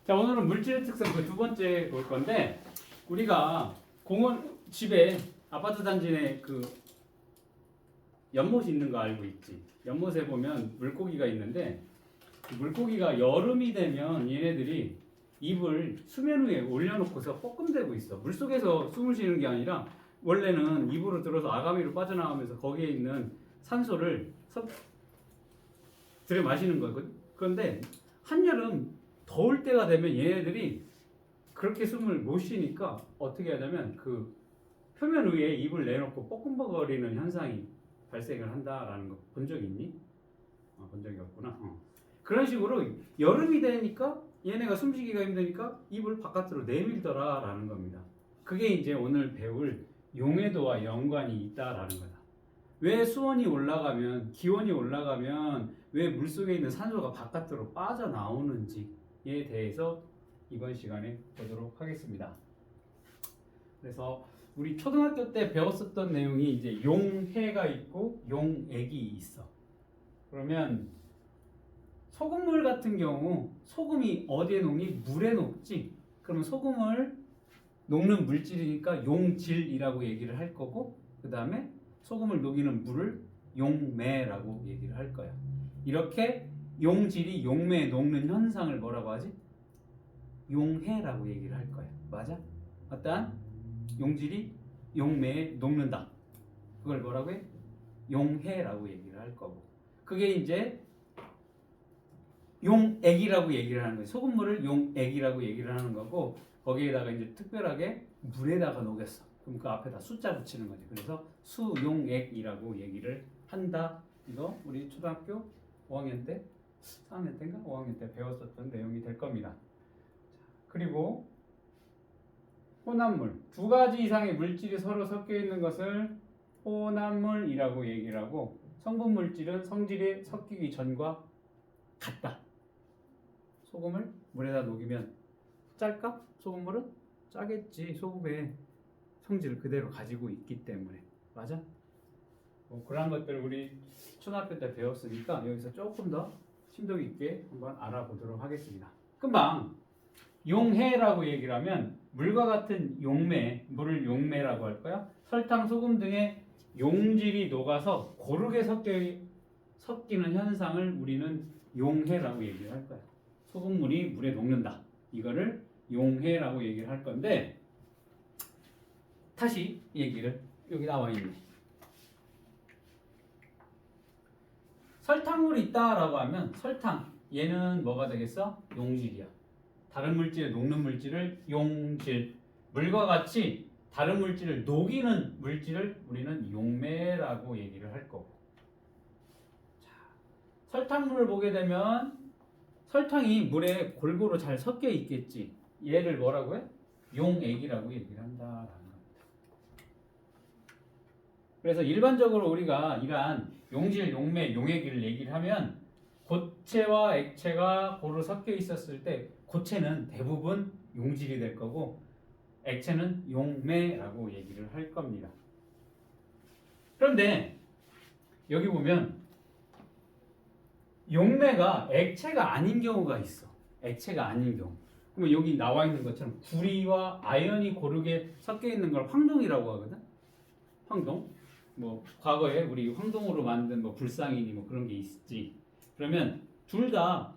자, 오늘은 물질의 특성 그 두 번째 볼 건데, 우리가 공원 집에 아파트 단지 내 그 연못이 있는 거 알고 있지? 연못에 보면 물고기가 있는데, 그 물고기가 여름이 되면 얘네들이 입을 수면 위에 올려놓고서 뻐끔대고 있어. 물속에서 숨을 쉬는 게 아니라 원래는 입으로 들어서 아가미로 빠져나가면서 거기에 있는 산소를 들여 마시는 거거든. 그런데 한여름 더울 때가 되면 얘네들이 그렇게 숨을 못 쉬니까 어떻게 하냐면 그 표면 위에 입을 내놓고 뻐끔거리는 현상이 발생을 한다라는 거 본 적 있니? 본 적이 없구나. 그런 식으로 여름이 되니까 얘네가 숨쉬기가 힘드니까 입을 바깥으로 내밀더라라는 겁니다. 그게 이제 오늘 배울 용해도와 연관이 있다라는 거다. 왜 수온이 올라가면, 기온이 올라가면 왜 물속에 있는 산소가 바깥으로 빠져나오는지에 대해서 이번 시간에 보도록 하겠습니다. 그래서 우리 초등학교 때 배웠었던 내용이 이제 용해가 있고 용액이 있어. 그러면 소금물 같은 경우 소금이 어디에 녹니? 물에 녹지. 그러면 소금을 녹는 물질이니까 용질이라고 얘기를 할 거고, 그 다음에 소금을 녹이는 물을 용매라고 얘기를 할 거야. 이렇게 용질이 용매에 녹는 현상을 뭐라고 하지? 용해라고 얘기를 할 거야. 맞아? 어떠한 용질이 용매에 녹는다. 그걸 뭐라고 해? 용해라고 얘기를 할 거고. 그게 이제 용액이라고 얘기를 하는 거예요. 소금물을 용액이라고 얘기를 하는 거고, 거기에다가 이제 특별하게 물에다가 녹였어. 그럼 그 앞에다 숫자 붙이는 거지. 그래서 수용액이라고 얘기를 한다. 이거 우리 초등학교 5학년 때, 4학년 때인가? 5학년 때 배웠었던 내용이 될 겁니다. 그리고 혼합물, 두 가지 이상의 물질이 서로 섞여 있는 것을 혼합물이라고 얘기를 하고, 성분 물질은 성질이 섞이기 전과 같다. 소금을 물에다 녹이면 짤까? 소금물은 짜겠지. 소금의 성질을 그대로 가지고 있기 때문에. 맞아? 그런 것들을 우리 초등학교 때 배웠으니까 여기서 조금 더 심도 있게 한번 알아보도록 하겠습니다. 금방 용해라고 얘기를 하면 물과 같은 용매, 물을 용매라고 할 거야. 설탕, 소금 등의 용질이 녹아서 고르게 섞이는 현상을 우리는 용해라고 얘기를 할 거야. 소금물이 물에 녹는다. 이거를 용해라고 얘기를 할 건데, 다시 얘기를, 여기 나와 있네. 설탕물이 있다라고 하면 설탕, 얘는 뭐가 되겠어? 용질이야. 다른 물질에 녹는 물질을 용질, 물과 같이 다른 물질을 녹이는 물질을 우리는 용매라고 얘기를 할 거고. 자, 설탕물을 보게 되면 설탕이 물에 골고루 잘 섞여 있겠지. 얘를 뭐라고 해? 용액이라고 얘기를 한다라는 겁니다. 그래서 일반적으로 우리가 이러한 용질, 용매, 용액을 얘기를 하면 고체와 액체가 고루 섞여 있었을 때 고체는 대부분 용질이 될 거고 액체는 용매라고 얘기를 할 겁니다. 그런데 여기 보면 용매가 액체가 아닌 경우가 있어. 액체가 아닌 경우. 그러면 여기 나와 있는 것처럼 구리와 아연이 고르게 섞여 있는 걸 황동이라고 하거든. 황동. 뭐 과거에 우리 황동으로 만든 뭐 불상이니 뭐 그런 게 있지. 그러면 둘 다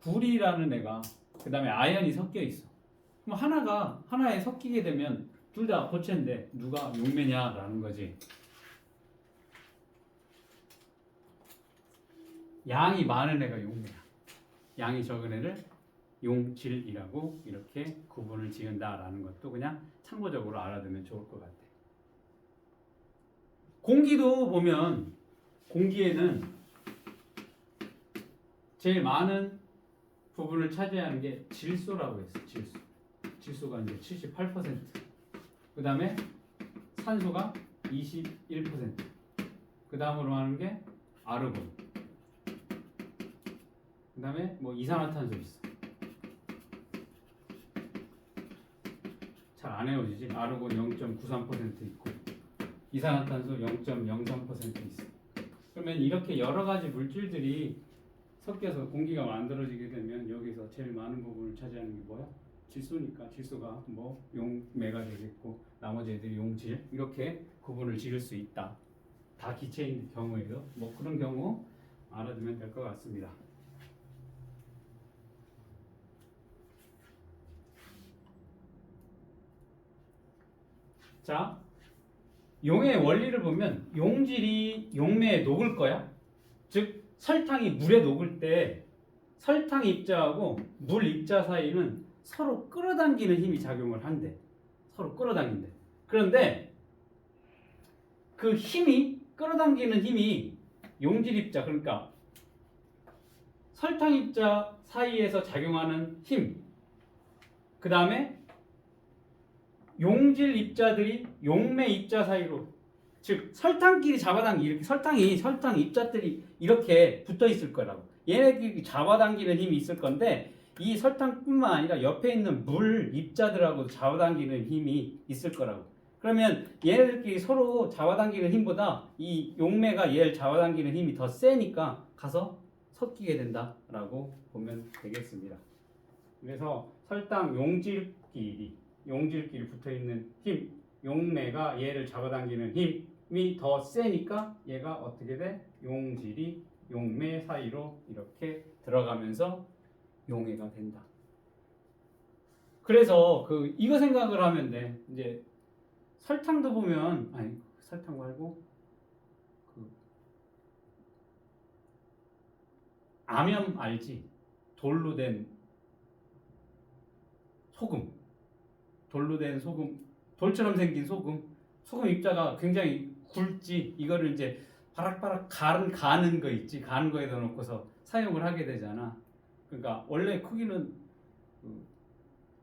구리라는 애가 그다음에 아연이 섞여 있어. 그럼 하나에 섞이게 되면 둘 다 고체인데 누가 용매냐라는 거지. 양이 많은 애가 용매야. 양이 적은 애를 용질이라고 이렇게 구분을 지은다라는 것도 그냥 참고적으로 알아두면 좋을 것 같아. 공기도 보면 공기에는 제일 많은 부분을 차지하는 게 질소라고 했어. 질소가 이제 78%. 그 다음에 산소가 21%. 그 다음으로 하는 게 아르곤. 그 다음에 뭐 이산화탄소 있어. 잘 안 헤어지지. 아르곤 0.93% 있고 이산화탄소 0.03% 있어. 그러면 이렇게 여러 가지 물질들이 섞여서 공기가 만들어지게 되면 여기서 제일 많은 부분을 차지하는 게 뭐야? 질소니까 질소가 뭐 용매가 되겠고 나머지 애들이 용질 이렇게 구분을 지을 수 있다. 다 기체인 경우에도 뭐 그런 경우 알아두면 될 것 같습니다. 자, 용의 원리를 보면 용질이 용매에 녹을 거야. 즉 설탕이 물에 녹을 때 설탕 입자하고 물 입자 사이는 서로 끌어당기는 힘이 작용을 한대. 서로 끌어당긴대. 그런데 그 힘이 끌어당기는 힘이 용질 입자 그러니까 설탕 입자 사이에서 작용하는 힘. 그 다음에 용질 입자들이 용매 입자 사이로 즉 설탕끼리 잡아당기 이렇게 설탕 입자들이 이렇게 붙어 있을 거라고. 얘네들이 잡아당기는 힘이 있을 건데 이 설탕뿐만 아니라 옆에 있는 물 입자들하고 잡아당기는 힘이 있을 거라고. 그러면 얘네들끼리 서로 잡아당기는 힘보다 이 용매가 얘를 잡아당기는 힘이 더 세니까 가서 섞이게 된다라고 보면 되겠습니다. 그래서 설탕 용질끼리 붙어 있는 힘, 용매가 얘를 잡아당기는 힘이 더 세니까 얘가 어떻게 돼? 용질이 용매 사이로 이렇게 들어가면서 용해가 된다. 그래서 이거 생각을 하면 돼. 이제 설탕도 보면 아니 설탕 말고 암염 알지? 돌로 된 소금. 돌로 된 소금. 돌처럼 생긴 소금. 소금 입자가 굉장히 굵지. 이거를 이제 바락바락 가는 거 있지. 가는 거에다 놓고서 사용을 하게 되잖아. 그러니까 원래 크기는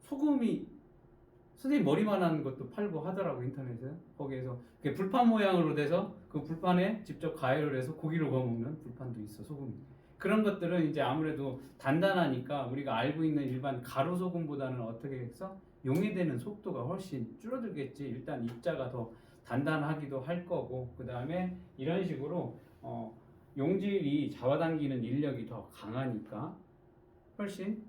소금이 선생님 머리만한 것도 팔고 하더라고 인터넷에. 거기에서 불판 모양으로 돼서 그 불판에 직접 가열을 해서 고기를 구워 먹는 불판도 있어 소금이. 그런 것들은 이제 아무래도 단단하니까 우리가 알고 있는 일반 가루 소금보다는 어떻게 해서 용해되는 속도가 훨씬 줄어들겠지. 일단 입자가 더 단단하기도 할 거고 그 다음에 이런 식으로 용질이 잡아당기는 인력이 더 강하니까 훨씬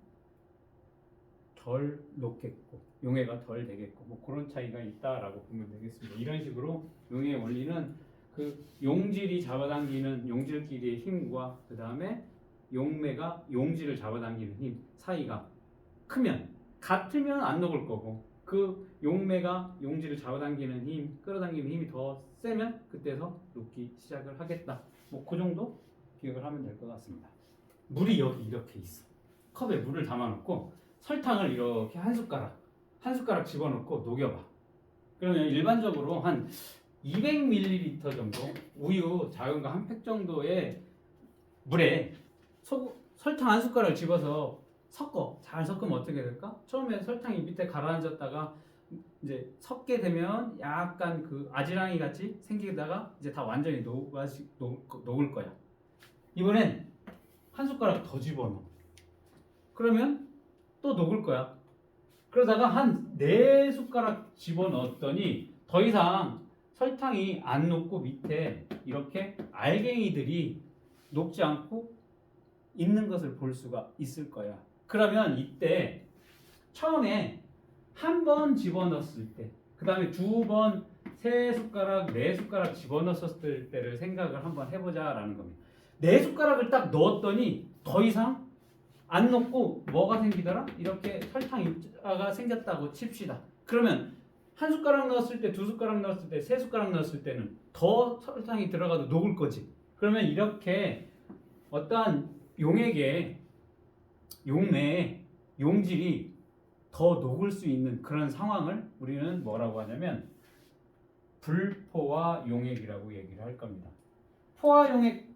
덜 녹겠고 용해가 덜 되겠고 뭐 그런 차이가 있다라고 보면 되겠습니다. 이런 식으로 용해의 원리는 그 용질이 잡아당기는 용질끼리의 힘과 그 다음에 용매가 용질을 잡아당기는 힘 사이가 크면 같으면 안 녹을 거고 그 용매가 용질을 잡아당기는 힘, 끌어당기는 힘이 더 세면 그때서 녹기 시작을 하겠다. 뭐 그 정도 기억을 하면 될 것 같습니다. 물이 여기 이렇게 있어. 컵에 물을 담아놓고 설탕을 이렇게 한 숟가락 집어넣고 녹여봐. 그러면 일반적으로 한 200ml 정도 우유 작은 거 한 팩 정도의 물에 설탕 한 숟가락을 집어서 섞어. 잘 섞으면 어떻게 될까? 처음에 설탕이 밑에 가라앉았다가 이제 섞게 되면 약간 그 아지랑이 같이 생기다가 이제 다 완전히 녹을 거야. 이번엔 한 숟가락 더 집어넣어. 그러면 또 녹을 거야. 그러다가 한 4숟가락 집어넣었더니 더 이상 설탕이 안 녹고 밑에 이렇게 알갱이들이 녹지 않고 있는 것을 볼 수가 있을 거야. 그러면 이때 처음에 한 번 집어넣었을 때, 그 다음에 2번, 3숟가락, 4숟가락 집어넣었을 때를 생각을 한번 해보자라는 겁니다. 4숟가락을 딱 넣었더니 더 이상 안 녹고 뭐가 생기더라? 이렇게 설탕 입자가 생겼다고 칩시다. 그러면 한 숟가락 넣었을 때, 2숟가락 넣었을 때, 3숟가락 넣었을 때는 더 설탕이 들어가도 녹을 거지. 그러면 이렇게 어떠한 용액에 용매에 용질이 더 녹을 수 있는 그런 상황을 우리는 뭐라고 하냐면 불포화 용액이라고 얘기를 할 겁니다. 포화 용액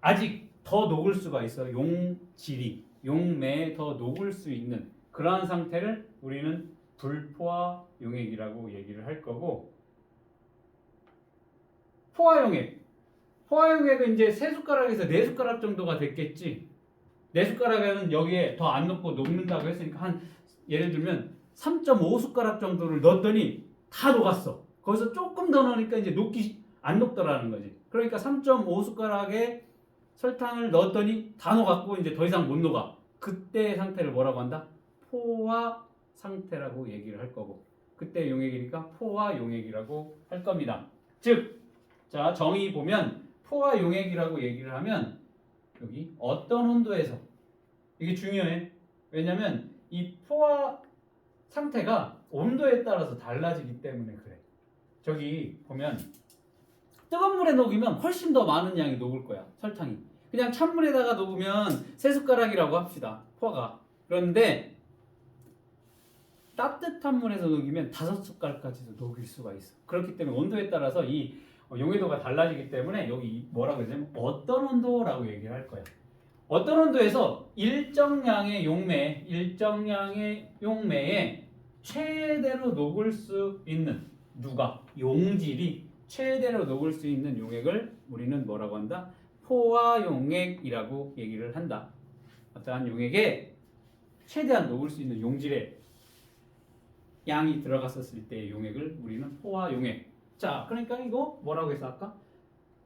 아직 더 녹을 수가 있어. 용질이 용매에 더 녹을 수 있는 그러한 상태를 우리는 불포화 용액이라고 얘기를 할 거고 포화 용액은 이제 3숟가락에서 4숟가락 정도가 됐겠지. 4숟가락에는 여기에 더 안 넣고 녹는다고 했으니까 한 예를 들면 3.5숟가락 정도를 넣었더니 다 녹았어. 거기서 조금 더 넣으니까 이제 안 녹더라는 거지. 그러니까 3.5숟가락에 설탕을 넣었더니 다 녹았고 이제 더 이상 못 녹아. 그때 상태를 뭐라고 한다? 포화 상태라고 얘기를 할 거고, 그때 용액이니까 포화 용액이라고 할 겁니다. 즉, 자 정의 보면 포화 용액이라고 얘기를 하면 여기 어떤 온도에서, 이게 중요해. 왜냐면 이 포화 상태가 온도에 따라서 달라지기 때문에 그래. 저기 보면 뜨거운 물에 녹이면 훨씬 더 많은 양이 녹을 거야, 설탕이. 그냥 찬물에다가 녹으면 3숟가락이라고 합시다, 포화가. 그런데 따뜻한 물에서 녹이면 5숟갈까지도 녹일 수가 있어. 그렇기 때문에 온도에 따라서 이 용해도가 달라지기 때문에 여기 뭐라고 했냐면 어떤 온도라고 얘기를 할 거야. 어떤 온도에서 일정량의 용매에 최대로 녹을 수 있는, 누가? 용질이 최대로 녹을 수 있는 용액을 우리는 뭐라고 한다? 포화용액이라고 얘기를 한다. 어떠한 용액에 최대한 녹을 수 있는 용질의 양이 들어갔었을 때의 용액을 우리는 포화용액. 자, 그러니까 이거 뭐라고 했어 아까?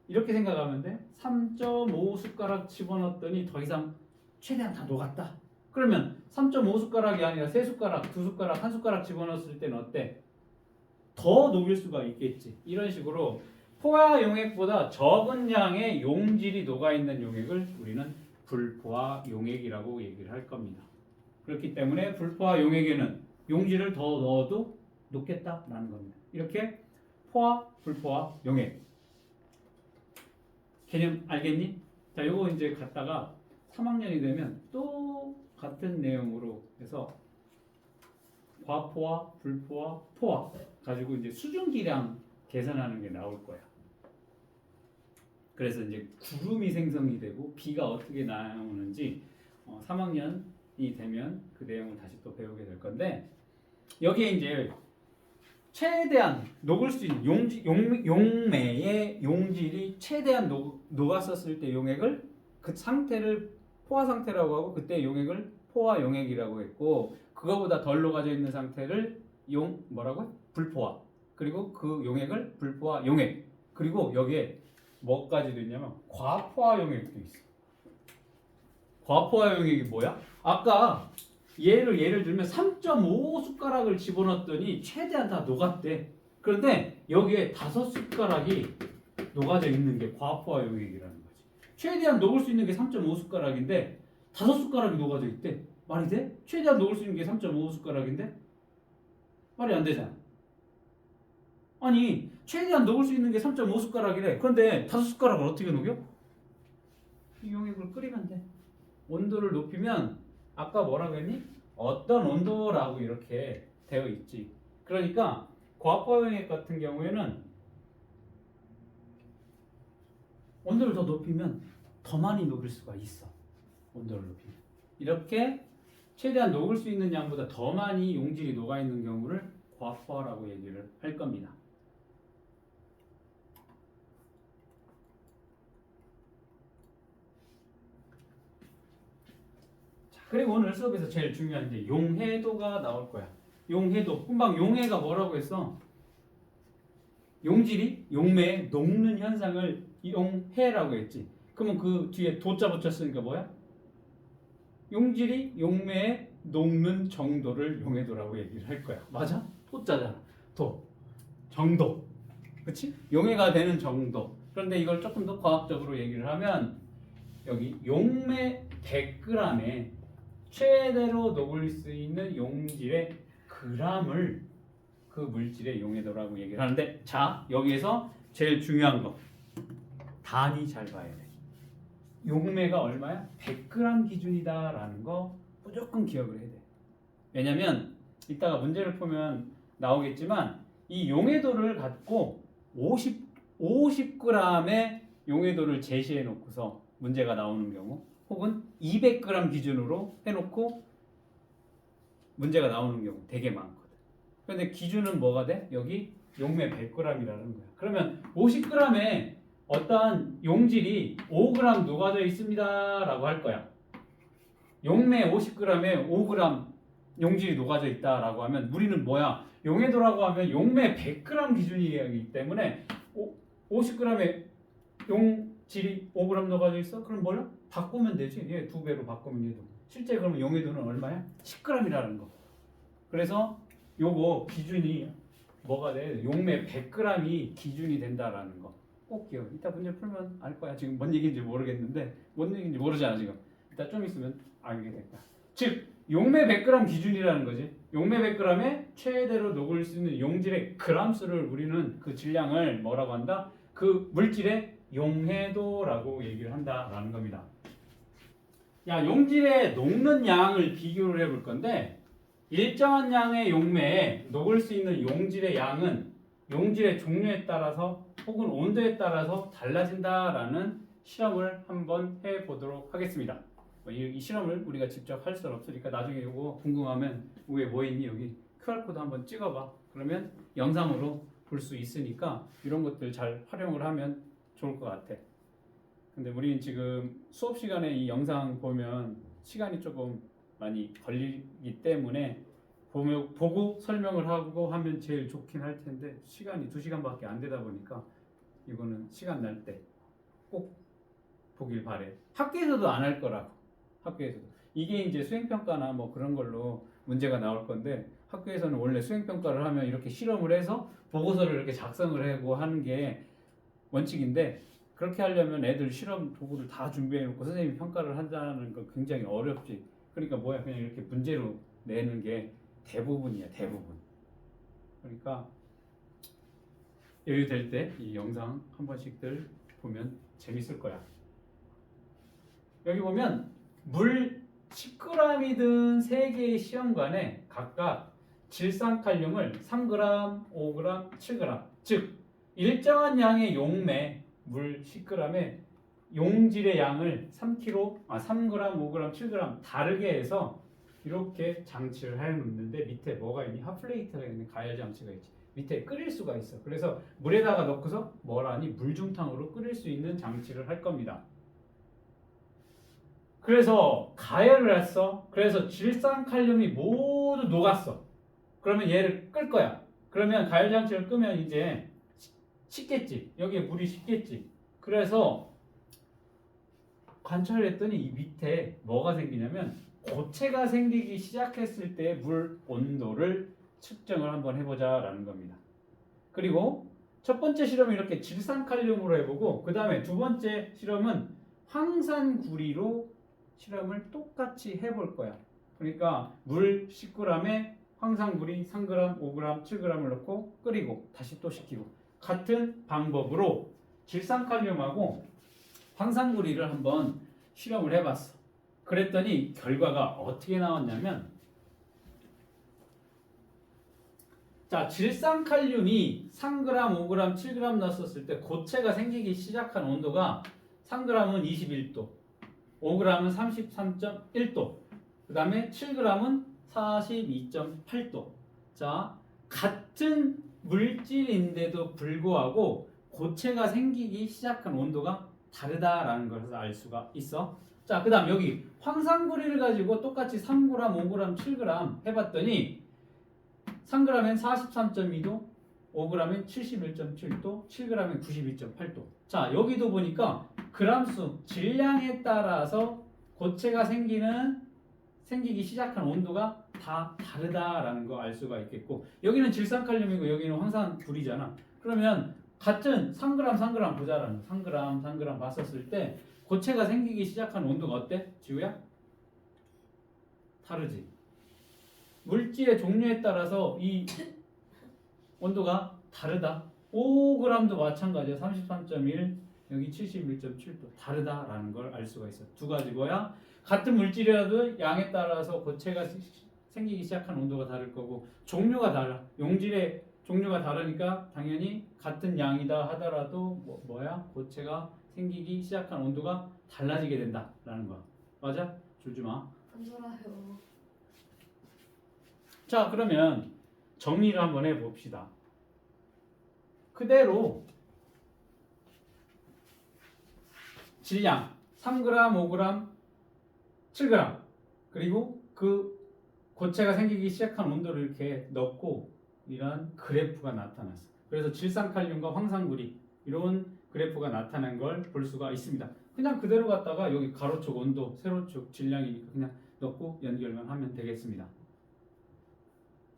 이렇게 생각하면 돼. 3.5숟가락 집어넣었더니 더 이상 최대한 다 녹았다. 그러면 3.5숟가락이 아니라 3숟가락, 2숟가락, 1숟가락 집어넣었을 때는 어때? 더 녹일 수가 있겠지. 이런 식으로 포화 용액보다 적은 양의 용질이 녹아있는 용액을 우리는 불포화 용액이라고 얘기를 할 겁니다. 그렇기 때문에 불포화 용액에는 용질을 더 넣어도 녹겠다라는 겁니다. 이렇게 포화, 불포화 용액. 개념 알겠니? 자, 요거 이제 갖다가 3학년이 되면 또 같은 내용으로 해서 과포화, 불포화, 포화 가지고 이제 수증기량 계산하는 게 나올 거야. 그래서 이제 구름이 생성이 되고 비가 어떻게 나오는지 3학년이 되면 그 내용을 다시 또 배우게 될 건데, 여기에 이제 최대한 녹을 수 있는 용매의 용질이 최대한 녹았었을 때 용액을, 그 상태를 포화 상태라고 하고, 그때 용액을 포화 용액이라고 했고, 그거보다 덜 녹아져 있는 상태를 뭐라고? 불포화. 그리고 그 용액을 불포화 용액. 그리고 여기에 뭐까지도 있냐면 과포화 용액도 있어. 과포화 용액이 뭐야? 아까 예를 들면 3.5숟가락을 집어넣었더니 최대한 다 녹았대. 그런데 여기에 5숟가락이 녹아져 있는 게 과포화 용액이라는 거지. 최대한 녹을 수 있는 게 3.5숟가락인데 5숟가락이 녹아져 있대. 말이 돼? 최대한 녹을 수 있는 게 3.5숟가락인데 말이 안 되잖아. 아니, 최대한 녹을 수 있는 게 3.5숟가락이래. 그런데 5숟가락을 어떻게 녹여? 이 용액을 끓이면 돼. 온도를 높이면 아까 뭐라고 했니? 어떤 온도라고 이렇게 되어 있지. 그러니까 과포화용액 같은 경우에는 온도를 더 높이면 더 많이 녹일 수가 있어. 온도를 높이면. 이렇게 최대한 녹을 수 있는 양보다 더 많이 용질이 녹아있는 경우를 과포화라고 얘기를 할 겁니다. 그리고 오늘 수업에서 제일 중요한 이제 용해도가 나올 거야. 용해도. 금방 용해가 뭐라고 했어? 용질이 용매에 녹는 현상을 용해라고 했지. 그러면 그 뒤에 도자 붙였으니까 뭐야? 용질이 용매에 녹는 정도를 용해도라고 얘기를 할 거야. 맞아? 도자잖아. 도. 정도. 그치? 용해가 되는 정도. 그런데 이걸 조금 더 과학적으로 얘기를 하면 여기 용매 100g에 최대로 녹을 수 있는 용질의 g을 그 물질의 용해도라고 얘기를 하는데, 자, 여기에서 제일 중요한 거 단위 잘 봐야 돼. 용매가 얼마야? 100g 기준이다 라는 거 무조건 기억을 해야 돼. 왜냐면 이따가 문제를 풀면 나오겠지만 이 용해도를 갖고 50g의 용해도를 제시해 놓고서 문제가 나오는 경우, 혹은 200g 기준으로 해놓고 문제가 나오는 경우 되게 많거든. 그런데 기준은 뭐가 돼? 여기 용매 100g이라는 거야. 그러면 50g에 어떠한 용질이 5g 녹아져 있습니다 라고 할 거야. 용매 50g에 5g 용질이 녹아져 있다 라고 하면 우리는 뭐야? 용해도라고 하면 용매 100g 기준이기 때문에 50g의 질이 5g 녹아져 있어? 그럼 뭐야? 바꾸면 되지. 얘 2배로 바꾸면 얘도. 실제 그러면 용해도는 얼마야? 10g이라는 거. 그래서 요거 기준이 뭐가 돼? 용매 100g이 기준이 된다라는 거. 꼭 기억. 이따 문제 풀면 알 거야. 지금 뭔 얘기인지 모르겠는데 뭔 얘기인지 모르잖아 지금. 이따 좀 있으면 알게 될 거야. 즉 용매 100g 기준이라는 거지. 용매 100g에 최대로 녹을 수 있는 용질의 그람수를 우리는 그 질량을 뭐라고 한다? 그 물질의 용해도라고 얘기를 한다라는 겁니다. 야, 용질의 녹는 양을 비교를 해볼 건데 일정한 양의 용매에 녹을 수 있는 용질의 양은 용질의 종류에 따라서 혹은 온도에 따라서 달라진다라는 실험을 한번 해보도록 하겠습니다. 이 실험을 우리가 직접 할 수는 없으니까 나중에 이거 궁금하면 위에 뭐 있니 여기 QR코드 한번 찍어봐. 그러면 영상으로 볼 수 있으니까 이런 것들 잘 활용을 하면 좋을 것 같아. 근데 우리는 지금 수업 시간에 이 영상 보면 시간이 조금 많이 걸리기 때문에 보고 설명을 하고 하면 제일 좋긴 할 텐데 시간이 2시간밖에 안 되다 보니까 이거는 시간 날 때 꼭 보길 바래. 학교에서도 안 할 거라고. 학교에서도. 이게 이제 수행평가나 뭐 그런 걸로 문제가 나올 건데 학교에서는 원래 수행평가를 하면 이렇게 실험을 해서 보고서를 이렇게 작성을 하고 하는 게 원칙인데 그렇게 하려면 애들 실험 도구를 다 준비해 놓고 선생님이 평가를 한다는 거 굉장히 어렵지. 그러니까 뭐야 그냥 이렇게 문제로 내는 게 대부분이야 대부분. 그러니까 여유 될 때 이 영상 한 번씩들 보면 재밌을 거야. 여기 보면 물 10g이든 3개의 시험관에 각각 질산칼륨을 3g, 5g, 7g 즉 일정한 양의 용매 물 10g에 용질의 양을 3g, 5g, 7g 다르게 해서 이렇게 장치를 해놓는데 밑에 뭐가 있니? 핫플레이트가 있는 가열 장치가 있지. 밑에 끓일 수가 있어. 그래서 물에다가 넣고서 뭐라니? 물중탕으로 끓일 수 있는 장치를 할 겁니다. 그래서 가열을 했어. 그래서 질산칼륨이 모두 녹았어. 그러면 얘를 끌 거야. 그러면 가열 장치를 끄면 이제 식겠지. 여기에 물이 식겠지. 그래서 관찰을 했더니 이 밑에 뭐가 생기냐면 고체가 생기기 시작했을 때 물 온도를 측정을 한번 해보자라는 겁니다. 그리고 첫 번째 실험은 이렇게 질산칼륨으로 해보고 그 다음에 두 번째 실험은 황산구리로 실험을 똑같이 해볼 거야. 그러니까 물 10g에 황산구리 3g, 5g, 7g을 넣고 끓이고 다시 또 식히고 같은 방법으로 질산칼륨하고 황산구리를 한번 실험을 해봤어. 그랬더니 결과가 어떻게 나왔냐면 자, 질산칼륨이 3g, 5g, 7g 넣었을 때 고체가 생기기 시작한 온도가 3g은 21도, 5g은 33.1도, 그 다음에 7g은 42.8도. 자, 같은 물질인데도 불구하고 고체가 생기기 시작한 온도가 다르다라는 것을 알 수가 있어. 자, 그 다음 여기 황산구리를 가지고 똑같이 3g, 5g, 7g 해봤더니 3g엔 43.2도, 5g엔 71.7도, 7g엔 92.8도. 자, 여기도 보니까 그람수, 질량에 따라서 고체가 생기기 시작한 온도가 다 다르다라는 거 알 수가 있겠고 여기는 질산칼륨이고 여기는 황산구리잖아. 그러면 같은 3g, 3g 보자라는 3g, 3g 봤었을 때 고체가 생기기 시작한 온도가 어때? 지우야? 다르지? 물질의 종류에 따라서 이 온도가 다르다. 5g도 마찬가지야. 33.1, 여기 71.7도 다르다라는 걸 알 수가 있어. 두 가지 뭐야? 같은 물질이라도 양에 따라서 고체가 생기기 시작한 온도가 다를 거고 종류가 달라. 용질의 종류가 다르니까 당연히 같은 양이다 하더라도 뭐야? 고체가 생기기 시작한 온도가 달라지게 된다라는 거야. 맞아? 줄지 마. 안 살아요. 자, 그러면 정리를 한번 해봅시다. 그대로 질량 3g, 5g, 7g 그리고 그 고체가 생기기 시작한 온도를 이렇게 넣고 이런 그래프가 나타났어. 그래서 질산칼륨과 황산구리 이런 그래프가 나타난 걸 볼 수가 있습니다. 그냥 그대로 갖다가 여기 가로축 온도, 세로축 질량이니까 그냥 넣고 연결만 하면 되겠습니다.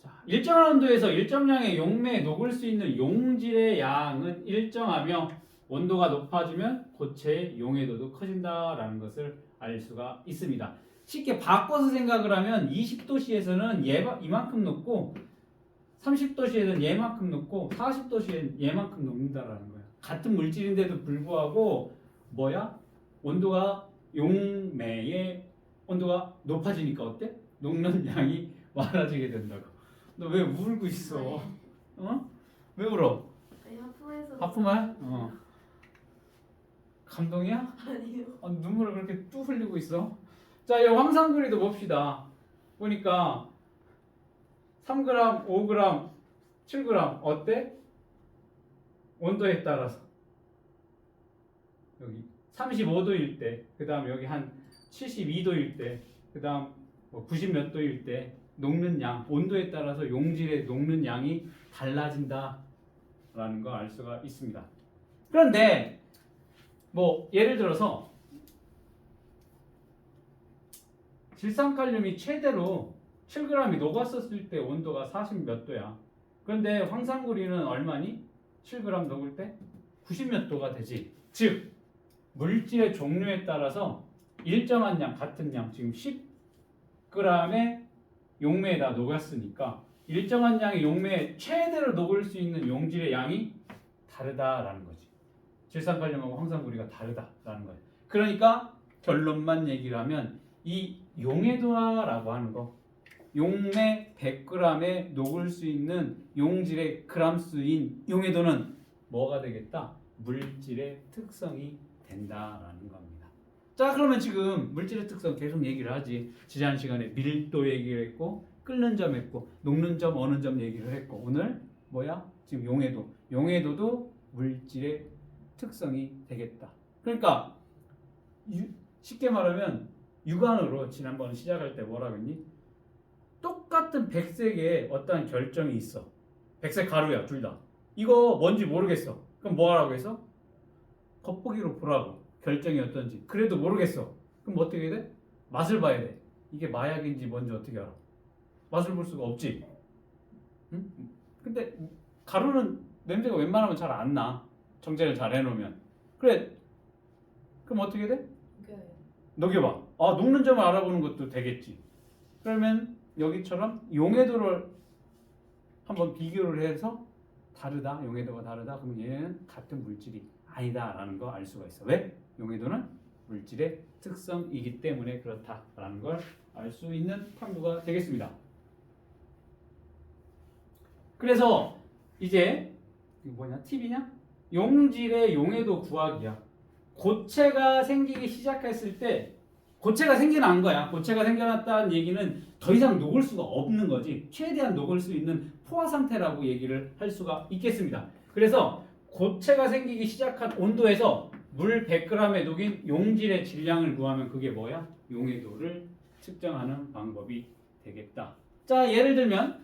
자, 일정한 온도에서 일정량의 용매에 녹을 수 있는 용질의 양은 일정하며 온도가 높아지면 고체의 용해도도 커진다라는 것을 알 수가 있습니다. 쉽게 바꿔서 생각을 하면 20도씨에서는 이만큼 녹고 30도씨에는 얘만큼 녹고 40도씨에는 얘만큼 녹는다라는 거예요. 같은 물질인데도 불구하고 온도가 용매의 온도가 높아지니까 어때? 녹는 양이 많아지게 된다고. 너 왜 울고 있어? 어? 왜 울어? 아니 하품해서. 하품해? 감동이야? 아니요. 눈물을 그렇게 뚝 흘리고 있어? 자, 이 황산구리도 봅시다. 보니까 3g, 5g, 7g 어때? 온도에 따라서 여기 35도일 때, 그 다음 여기 한 72도일 때, 그 다음 90 몇 도일 때 녹는 양, 온도에 따라서 용질의 녹는 양이 달라진다라는 거 알 수가 있습니다. 그런데 예를 들어서 질산칼륨이 최대로 7g이 녹았었을 때 온도가 40 몇 도야. 그런데 황산구리는 얼마니? 7g 녹을 때 90 몇 도가 되지. 즉 물질의 종류에 따라서 일정한 양, 같은 양, 지금 10g의 용매에다 녹았으니까 일정한 양의 용매에 최대로 녹을 수 있는 용질의 양이 다르다라는 거지. 질산칼륨하고 황산구리가 다르다라는 거예요. 그러니까 결론만 얘기를 하면 이 용해도라고 하는 거, 용매 100g에 녹을 수 있는 용질의 그람수인 용해도는 뭐가 되겠다? 물질의 특성이 된다라는 겁니다. 자, 그러면 지금 물질의 특성 계속 얘기를 하지. 지난 시간에 밀도 얘기를 했고, 끓는 점 했고, 녹는 점, 어는 점 얘기를 했고, 오늘 지금 용해도. 용해도도 물질의 특성이 되겠다. 그러니까 쉽게 말하면 육안으로 지난번 시작할 때 뭐라고 했니? 똑같은 백색에 어떠한 결정이 있어. 백색 가루야, 둘 다. 이거 뭔지 모르겠어. 그럼 뭐 하라고 해서? 겉보기로 보라고. 결정이 어떤지. 그래도 모르겠어. 그럼 어떻게 해야 돼? 맛을 봐야 돼. 이게 마약인지 뭔지 어떻게 알아? 맛을 볼 수가 없지. 응? 근데 가루는 냄새가 웬만하면 잘 안 나. 정제를 잘 해놓으면. 그래. 그럼 어떻게 돼? 녹여봐. 녹는 점을 알아보는 것도 되겠지. 그러면 여기처럼 용해도를 한번 비교를 해서 다르다. 용해도가 다르다. 그러면 얘는 같은 물질이 아니다라는 거 알 수가 있어. 왜? 용해도는 물질의 특성이기 때문에 그렇다라는 걸 알 수 있는 탐구가 되겠습니다. 그래서 이제 이거 팁이냐? 용질의 용해도 구하기야. 고체가 생기기 시작했을 때 고체가 생겨난 거야. 고체가 생겨났다는 얘기는 더 이상 녹을 수가 없는 거지. 최대한 녹을 수 있는 포화 상태라고 얘기를 할 수가 있겠습니다. 그래서 고체가 생기기 시작한 온도에서 물 100g에 녹인 용질의 질량을 구하면 그게 용해도를 측정하는 방법이 되겠다. 자, 예를 들면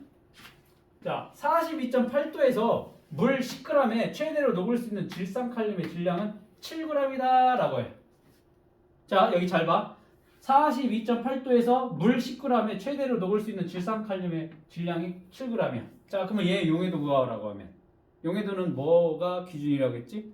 42.8도에서 물 10g에 최대로 녹을 수 있는 질산칼륨의 질량은 7g이다 라고 해. 자, 여기 잘 봐. 42.8도에서 물 10g에 최대로 녹을 수 있는 질산칼륨의 질량이 7g이야. 자, 그러면 얘 용해도 구하라고 하면 용해도는 뭐가 기준이라고 했지?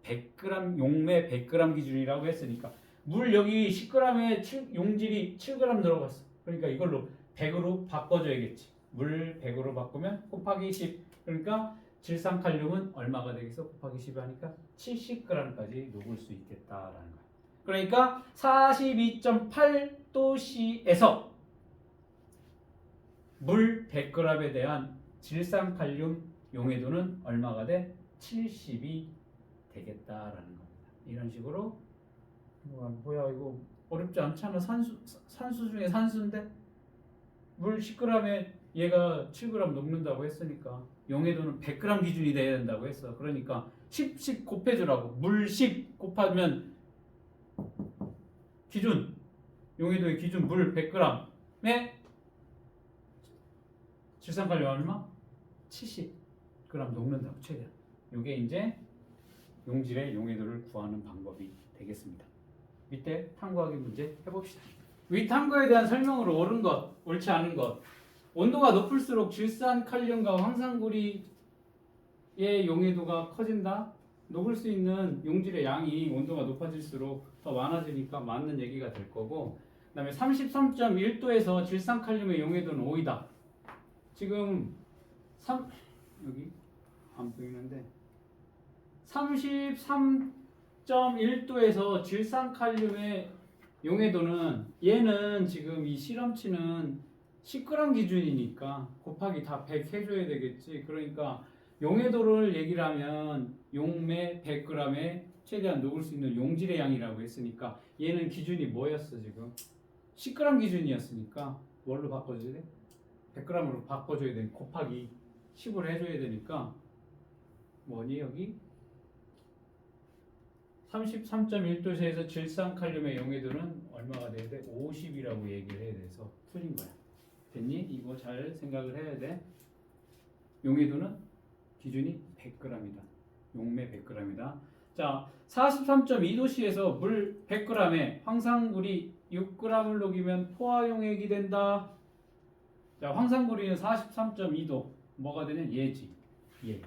100g, 용매 100g 기준이라고 했으니까 물 여기 10g에 용질이 7g 들어갔어. 그러니까 이걸로 100으로 바꿔줘야겠지. 물 100으로 바꾸면 곱하기 10. 그러니까 질산칼륨은 얼마가 되겠어? 곱하기 10 하니까 70g까지 녹을 수 있겠다라는 거야. 그러니까 42.8도씨에서 물 100g에 대한 질산칼륨 용해도는 얼마가 돼? 70이 되겠다라는 겁니다. 이런 식으로 이거 어렵지 않잖아. 산수 중에 산수인데 물 10g에 얘가 7g 녹는다고 했으니까 용해도는 100g 기준이 돼야 된다고 했어. 그러니까 10씩 곱해주라고. 물 10 곱하면 기준 용해도의 기준 물 100g에 질산칼륨 얼마? 70g 녹는다고 최대한. 이게 이제 용질의 용해도를 구하는 방법이 되겠습니다. 밑에 탐구하기 문제 해봅시다. 위 탐구에 대한 설명으로 옳은 것, 옳지 않은 것. 온도가 높을수록 질산칼륨과 황산구리의 용해도가 커진다. 녹을 수 있는 용질의 양이 온도가 높아질수록 더 많아지니까 맞는 얘기가 될 거고, 그 다음에 33.1도에서 질산칼륨의 용해도는 5이다. 지금 여기 안 보이는데 33.1도에서 질산칼륨의 용해도는, 얘는 지금 이 실험치는 10g 기준이니까 곱하기 다 100 해줘야 되겠지. 그러니까 용해도를 얘기를 하면 용매 100g에 최대한 녹을 수 있는 용질의 양이라고 했으니까 얘는 기준이 뭐였어? 지금 10g 기준이었으니까 뭘로 바꿔줘야 돼? 100g으로 바꿔줘야 돼. 곱하기 10을 해줘야 되니까 뭐니 여기? 33.1도에서 질산칼륨의 용해도는 얼마가 돼야 돼? 50이라고 얘기를 해야 돼서 틀린 거야. 됐니? 이거 잘 생각을 해야 돼. 용해도는 기준이 100g이다. 용매 100g이다. 자, 43.2도씨에서 물 100g에 황산구리 6g을 녹이면 포화용액이 된다. 자, 황산구리는 43.2도. 뭐가 되냐? 얘지. 얘.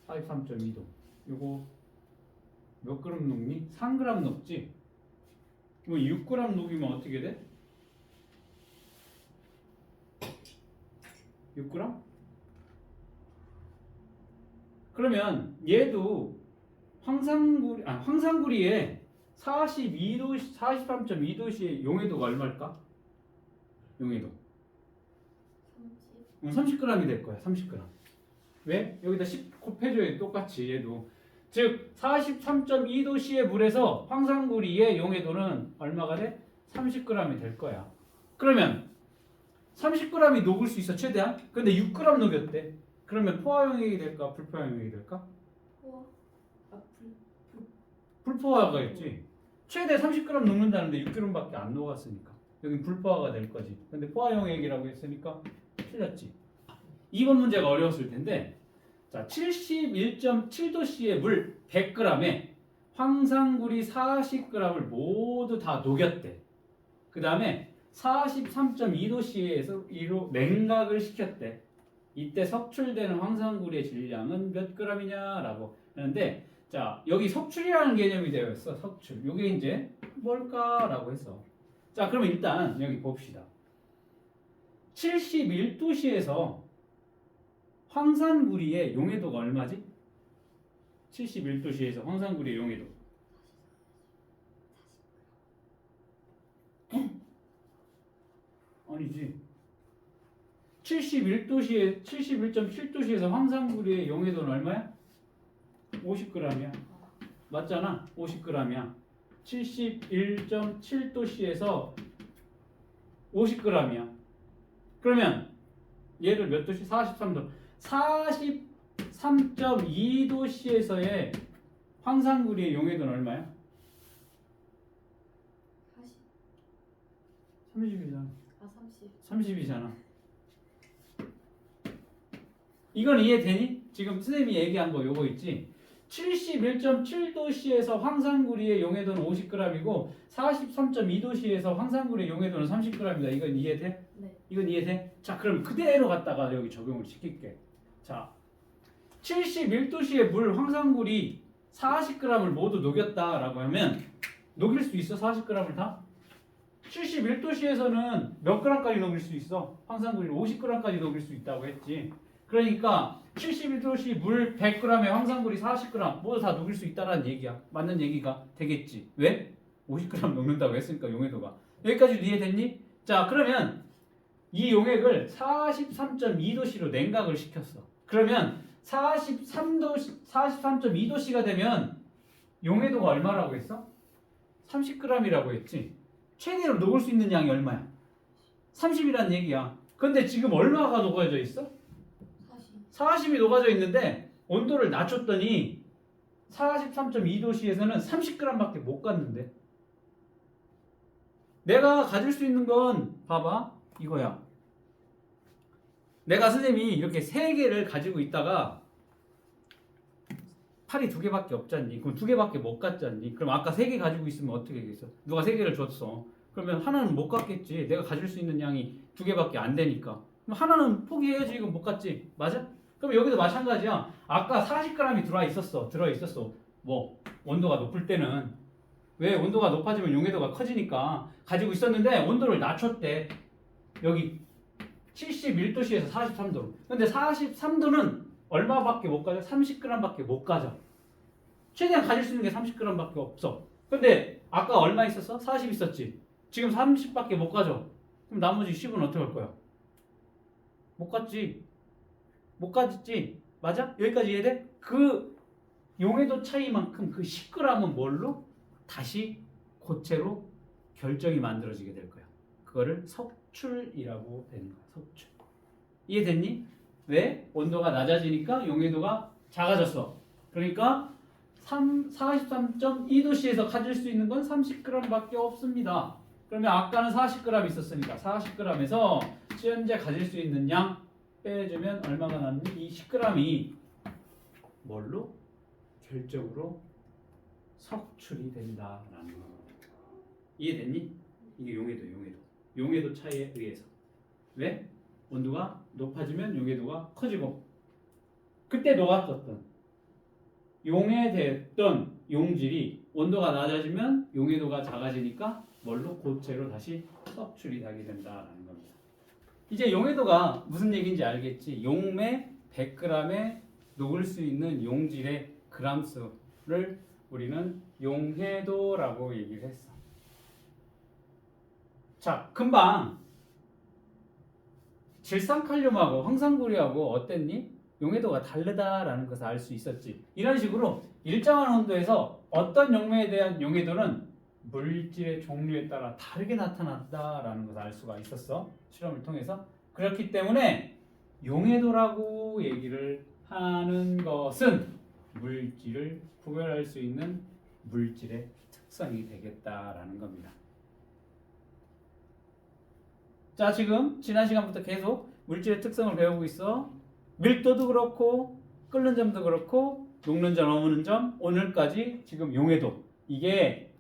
43.2도. 요거 몇 그램 녹니? 3g 녹지? 뭐 6g 녹이면 어떻게 돼? 6g? 그러면 얘도 황산구리에 42도, 43.2도씨의 용해도가 얼마일까? 용해도 30g이 될 거야. 30g. 왜? 여기다 10 곱해줘야 돼. 똑같이 얘도. 즉 43.2도씨의 물에서 황산구리의 용해도는 얼마가 돼? 30g이 될 거야. 그러면 30g이 녹을 수 있어 최대한. 근데 6g 녹였대. 그러면 포화용액이 될까? 불포화용액이 될까? 불포화가겠지. 최대 30g 녹는다는데 6g밖에 안 녹았으니까 여긴 불포화가 될 거지. 근데 포화용액이라고 했으니까 틀렸지. 2번 문제가 어려웠을 텐데, 자, 71.7도씨의 물 100g에 황산구리 40g을 모두 다 녹였대. 그 다음에 43.2도씨에서 이로 냉각을 시켰대. 이때 석출되는 황산구리의 질량은 몇 g이냐라고 하는데, 자, 여기 석출이라는 개념이 되어 있어. 석출. 이게 이제 뭘까라고 해서. 자, 그럼 일단 여기 봅시다. 71도씨에서 황산구리의 용해도가 얼마지? 71도씨에서 황산구리의 용해도. 아니지. 71.7도씨에서 황산구리의 용해도는 얼마야? 50g이야. 맞잖아. 50g이야. 71.7도씨에서 50g이야. 그러면 얘를 몇 도씨? 43도. 43.2도씨에서의 황산구리의 용해도는 얼마야? 30이잖아. 30이잖아. 이건 이해되니? 지금 선생님이 얘기한 거 요거 있지? 71.7도씨에서 황산구리의 용해도는 50g이고 43.2도씨에서 황산구리의 용해도는 30g이다. 이건 이해돼? 네. 이건 이해돼? 자, 그럼 그대로 갖다가 여기 적용을 시킬게. 자, 71도씨의 물 황산구리 40g을 모두 녹였다라고 하면 녹일 수 있어? 40g을 다? 71도씨에서는 몇 g까지 녹일 수 있어? 황산구리를 50g까지 녹일 수 있다고 했지. 그러니까 71도씨 물 100g에 황산구리 40g 모두 다 녹일 수 있다라는 얘기야. 맞는 얘기가 되겠지. 왜? 50g 녹는다고 했으니까 용해도가. 여기까지 이해됐니? 자, 그러면 이 용액을 43.2도씨로 냉각을 시켰어. 그러면 43.2도씨가 되면 용해도가 얼마라고 했어? 30g이라고 했지. 최대로 녹을 수 있는 양이 얼마야? 30이란 얘기야. 근데 지금 얼마가 녹아져 있어? 40이 녹아져 있는데 온도를 낮췄더니 43.2도씨에서는 30g밖에 못 갔는데, 내가 가질 수 있는 건 봐봐 이거야. 내가 선생님이 이렇게 3개를 가지고 있다가 팔이 두 개밖에 없잖니. 그럼 두 개밖에 못 갖잖니. 그럼 아까 세 개 가지고 있으면 어떻게 되겠어? 누가 세 개를 줬어. 그러면 하나는 못 갖겠지. 내가 가질 수 있는 양이 두 개밖에 안 되니까. 그럼 하나는 포기해야지. 이건 못 갖지. 맞아? 그럼 여기도 마찬가지야. 아까 40g이 들어 있었어. 뭐 온도가 높을 때는 왜 온도가 높아지면 용해도가 커지니까 가지고 있었는데 온도를 낮췄대. 여기 71도씨에서 43도로. 근데 43도는 얼마밖에 못 가져? 30g밖에 못 가져. 최대한 가질 수 있는 게 30g밖에 없어. 근데 아까 얼마 있었어? 40 있었지. 지금 30밖에 못 가져. 그럼 나머지 10은 어떻게 할 거야? 못 갔지. 못 가졌지. 맞아? 여기까지 이해돼? 그 용해도 차이만큼 그 10g은 뭘로? 다시 고체로 결정이 만들어지게 될 거야. 그거를 석출이라고 되는 거야. 석출. 이해됐니? 왜? 온도가 낮아지니까 용해도가 작아졌어. 그러니까 43.2도씨에서 가질 수 있는 건 30g밖에 없습니다. 그러면 아까는 40g 있었으니까 40g에서 현재 가질 수 있는 양 빼주면 얼마가 남니? 이 10g이 뭘로? 결정으로 석출이 된다라는 거. 이해됐니? 이게 용해도 차이에 의해서. 왜? 온도가 높아지면 용해도가 커지고, 그때 녹았었던 용해됐던 용질이 온도가 낮아지면 용해도가 작아지니까 뭘로? 고체로 다시 석출이 되게 된다라는 겁니다. 이제 용해도가 무슨 얘기인지 알겠지? 용매 100g에 녹을 수 있는 용질의 그람수를 우리는 용해도라고 얘기를 했어. 자, 금방 질산칼륨하고 황산구리하고 어땠니? 용해도가 다르다라는 것을 알 수 있었지. 이런 식으로 일정한 온도에서 어떤 용매에 대한 용해도는 물질의 종류에 따라 다르게 나타났다라는 것을 알 수가 있었어. 실험을 통해서. 그렇기 때문에 용해도라고 얘기를 하는 것은 물질을 구별할 수 있는 물질의 특성이 되겠다라는 겁니다. 자, 지금 지난 시간부터 계속 물질의 특성을 배우고 있어. 밀도도 그렇고 끓는 점도 그렇고 녹는 점, 어무는 점, 오늘까지 지금 용해도, 이게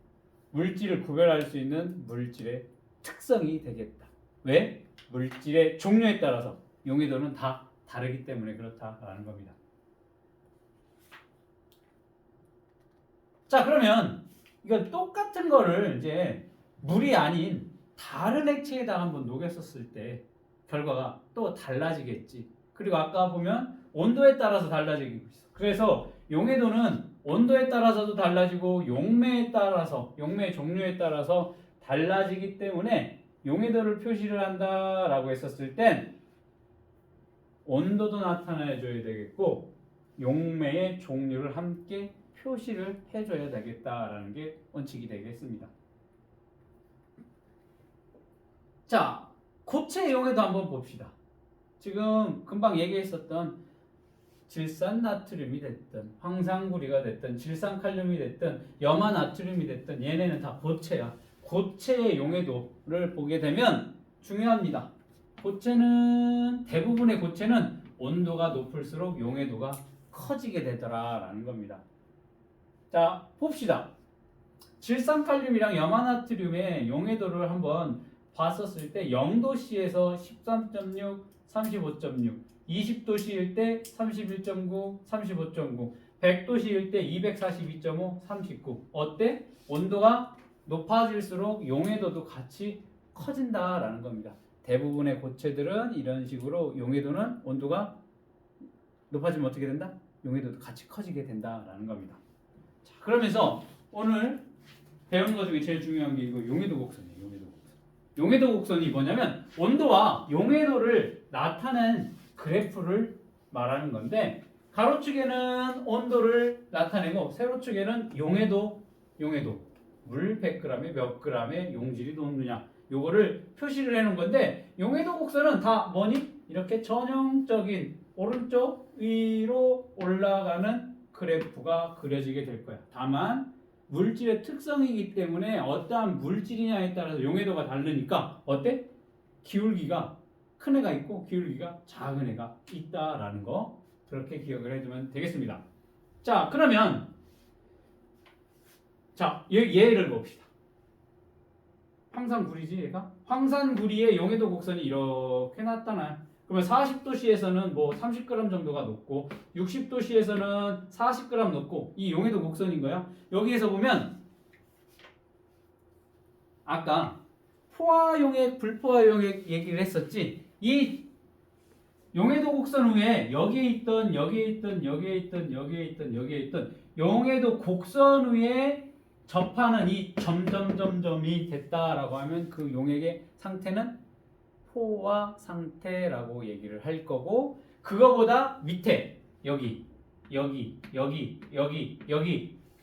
물질을 구별할 수 있는 물질의 특성이 되겠다. 왜? 물질의 종류에 따라서 용해도는 다 다르기 때문에 그렇다라는 겁니다. 자, 그러면 이거 똑같은 거를 이제 물이 아닌 다른 액체에다 한번 녹였었을 때 결과가 또 달라지겠지. 그리고 아까 보면 온도에 따라서 달라지고 있어. 그래서 용해도는 온도에 따라서도 달라지고 용매에 따라서, 용매의 종류에 따라서 달라지기 때문에 용해도를 표시를 한다라고 했었을 땐 온도도 나타내 줘야 되겠고 용매의 종류를 함께 표시를 해줘야 되겠다라는 게 원칙이 되겠습니다. 자, 고체 용해도 한번 봅시다. 지금 금방 얘기했었던 질산나트륨이 됐든 황산구리가 됐든 질산칼륨이 됐든 염화나트륨이 됐든 얘네는 다 고체야. 고체의 용해도를 보게 되면 중요합니다. 고체는, 대부분의 고체는 온도가 높을수록 용해도가 커지게 되더라라는 겁니다. 자, 봅시다. 질산칼륨이랑 염화나트륨의 용해도를 한번 봤었을 때 0도씨에서 13.6, 35.6, 20도씨일 때 31.9, 35.9, 100도씨일 때 242.5, 39. 어때? 온도가 높아질수록 용해도도 같이 커진다라는 겁니다. 대부분의 고체들은 이런 식으로 용해도는 온도가 높아지면 어떻게 된다? 용해도도 같이 커지게 된다라는 겁니다. 자, 그러면서 오늘 배운 것 중에 제일 중요한 게 이거 용해도 곡선이에요. 용해도 곡선이 뭐냐면 온도와 용해도를 나타낸 그래프를 말하는 건데, 가로축에는 온도를 나타내고 세로축에는 용해도 물 100g에 몇 g의 용질이 녹느냐, 요거를 표시를 해놓은 건데, 용해도 곡선은 다 뭐니? 이렇게 전형적인 오른쪽 위로 올라가는 그래프가 그려지게 될 거야. 다만 물질의 특성이기 때문에 어떠한 물질이냐에 따라서 용해도가 다르니까 어때? 기울기가 큰 애가 있고 기울기가 작은 애가 있다라는 거, 그렇게 기억을 해두면 되겠습니다. 자, 그러면 자, 얘를 봅시다. 황산구리지 얘가? 황산구리의 용해도 곡선이 이렇게 나타나요. 그러면 40도씨에서는 뭐 30g 정도가 높고 60도씨에서는 40g 높고 이 용해도 곡선인 거야. 여기에서 보면 아까 포화용액, 불포화용액 얘기를 했었지. 이 용해도 곡선 위에 여기에 있던 용해도 곡선 위에 접하는 이 점점점점이 됐다라고 하면 그 용액의 상태는 포화 상태라고 얘기를 할 거고, 그거보다 밑에 여기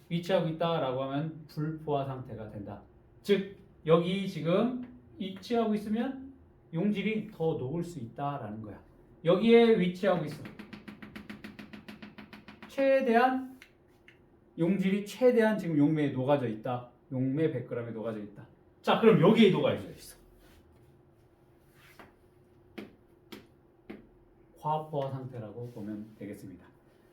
위치하고 있다라고 하면 불포화 상태가 된다. 즉 여기 지금 위치하고 있으면 용질이 더 녹을 수 있다라는 거야. 여기에 위치하고 있어. 최대한 용질이 최대한 지금 용매에 녹아져 있다. 용매 100g에 녹아져 있다. 자, 그럼 여기에 녹아져 있어. 과포화 상태라고 보면 되겠습니다.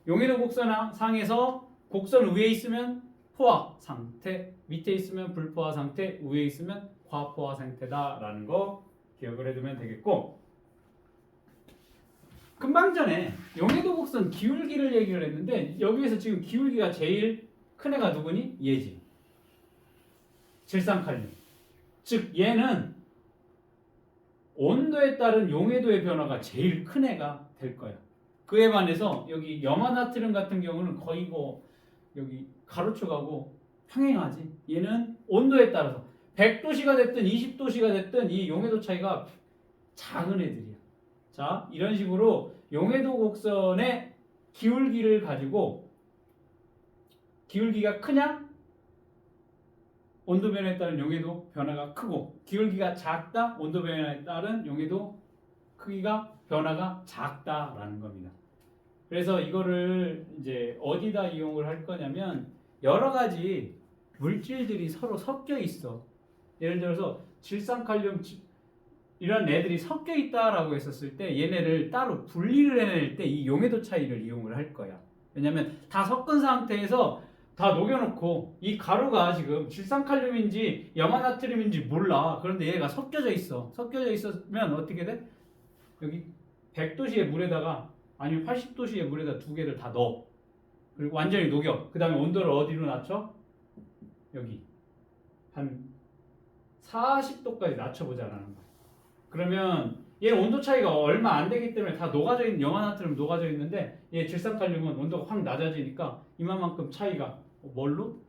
용해도 곡선 상에서 곡선 위에 있으면 포화 상태, 밑에 있으면 불포화 상태, 위에 있으면 과포화 상태다라는 거 기억을 해두면 되겠고, 금방 전에 용해도 곡선 기울기를 얘기를 했는데 여기에서 지금 기울기가 제일 큰 애가 누구니? 얘지. 질산칼륨. 즉 얘는 온도에 따른 용해도의 변화가 제일 큰 애가 될 거야. 그에 반해서 여기 염화나트륨 같은 경우는 거의 뭐 여기 가로쳐 가고 평행하지. 얘는 온도에 따라서 100도씨가 됐든 20도씨가 됐든 이 용해도 차이가 작은 애들이야. 자, 이런 식으로 용해도 곡선의 기울기를 가지고 기울기가 크냐? 온도 변화에 따른 용해도 변화가 크고, 기울기가 작다? 온도 변화에 따른 용해도 크기가 변화가 작다라는 겁니다. 그래서 이거를 이제 어디다 이용을 할 거냐면 여러 가지 물질들이 서로 섞여 있어. 예를 들어서 질산칼륨 이런 애들이 섞여 있다라고 했었을 때 얘네를 따로 분리를 해낼 때 이 용해도 차이를 이용을 할 거야. 왜냐면 다 섞은 상태에서 다 녹여놓고 이 가루가 지금 질산칼륨인지 염화나트륨인지 몰라. 그런데 얘가 섞여져 있어. 섞여져 있으면 어떻게 돼? 여기 100도씨의 물에다가 아니면 80도씨의 물에다 두 개를 다 넣어. 그리고 완전히 녹여. 그 다음에 온도를 어디로 낮춰? 여기 한 40도까지 낮춰보자라는 거야. 그러면 얘는 온도 차이가 얼마 안 되기 때문에 다 녹아져 있는, 염화나트륨 녹아져 있는데 얘 질산칼륨은 온도가 확 낮아지니까 이만큼 차이가 뭘로?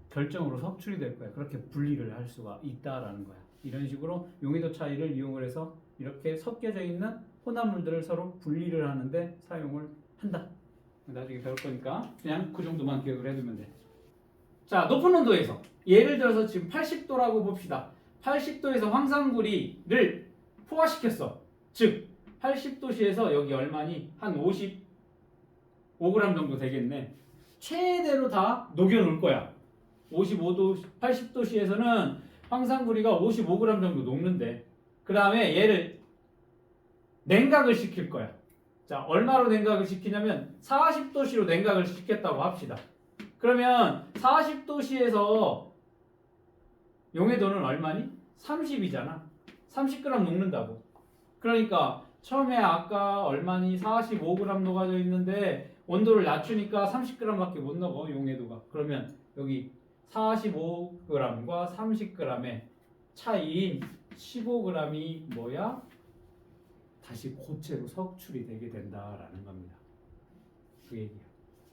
결정으로 석출이 될 거야. 그렇게 분리를 할 수가 있다라는 거야. 이런 식으로 용해도 차이를 이용을 해서 이렇게 섞여져 있는 혼합물들을 서로 분리를 하는데 사용을 한다. 나중에 배울 거니까 그냥 그 정도만 기억을 해두면 돼. 자, 높은 온도에서 예를 들어서 지금 80도라고 봅시다. 80도에서 황산구리를 포화시켰어. 즉 80도씨에서 여기 얼마니? 한 55g 정도 되겠네. 최대로 다 녹여놓을 거야. 55도, 80도씨에서는 황산구리가 55g 정도 녹는데, 그 다음에 얘를 냉각을 시킬 거야. 자, 얼마로 냉각을 시키냐면 40도씨로 냉각을 시켰다고 합시다. 그러면 40도씨에서 용해도는 얼마니? 30이잖아. 30g 녹는다고. 그러니까 처음에 아까 얼마니? 45g 녹아져 있는데 온도를 낮추니까 30g밖에 못 녹아, 용해도가. 그러면 여기 45g과 30g의 차이인 15g이 뭐야? 다시 고체로 석출이 되게 된다라는 겁니다. 그 얘기야.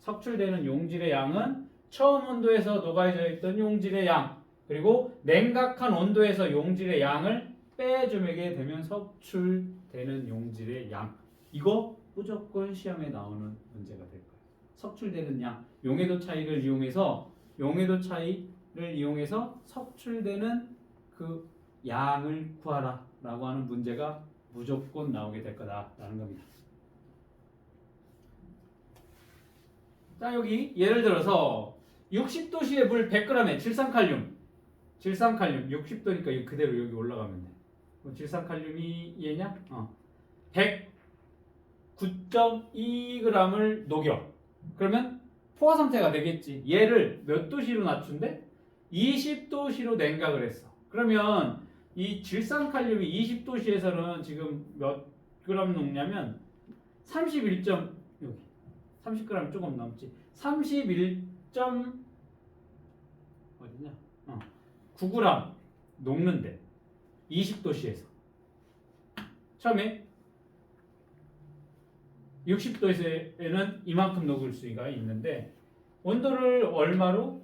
석출되는 용질의 양은 처음 온도에서 녹아져 있던 용질의 양, 그리고 냉각한 온도에서 용질의 양을 빼주게 되면 석출되는 용질의 양. 이거 무조건 시험에 나오는 문제가 될 거예요. 석출되는 양, 용해도 차이를 이용해서 석출되는 그 양을 구하라 라고 하는 문제가 무조건 나오게 될 거다라는 겁니다. 자, 여기 예를 들어서 60도씨의 물 100g에 질산칼륨 60도니까 이거 그대로 여기 올라가면 돼. 질산칼륨이 얘냐? 109.2g을 녹여. 그러면 포화 상태가 되겠지. 얘를 몇 도씨로 낮춘대? 20도씨로 냉각을 했어. 그러면 이 질산칼륨이 20도씨에서는 지금 몇 그램 녹냐면 31. 여기 30g 조금 넘지. 31. 어디냐? 9g 녹는데 20도씨에서 처음에 60도에는 이만큼 녹을 수가 있는데 온도를 얼마로?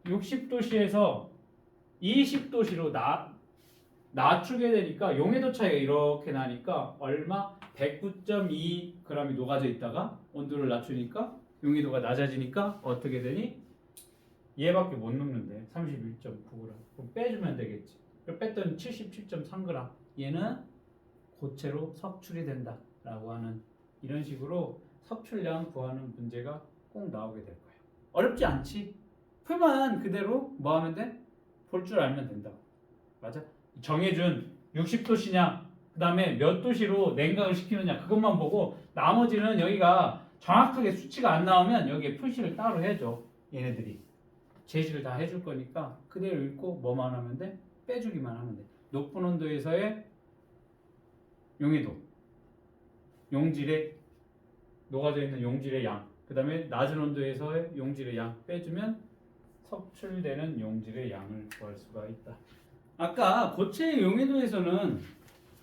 60도씨에서 20도씨로 낮추게 되니까 용해도 차이가 이렇게 나니까 얼마? 109.2g이 녹아져 있다가 온도를 낮추니까 용해도가 낮아지니까 어떻게 되니? 얘밖에 못 녹는데 31.9g. 그럼 빼주면 되겠지. 뺐더니 77.3g. 얘는 고체로 석출이 된다 라고 하는 이런 식으로 석출량 구하는 문제가 꼭 나오게 될 거예요. 어렵지 않지? 표만 그대로 뭐 하면 돼? 볼 줄 알면 된다고. 맞아? 정해준 60도씨냐 그 다음에 몇 도씨로 냉각을 시키느냐 그것만 보고 나머지는 여기가 정확하게 수치가 안 나오면 여기에 표시를 따로 해줘. 얘네들이 제시를 다 해줄 거니까 그대로 읽고 뭐만 하면 돼? 빼주기만 하면 돼. 높은 온도에서의 용해도, 용질의 녹아져 있는 용질의 양, 그 다음에 낮은 온도에서의 용질의 양 빼주면 석출되는 용질의 양을 구할 수가 있다. 아까 고체의 용해도에서는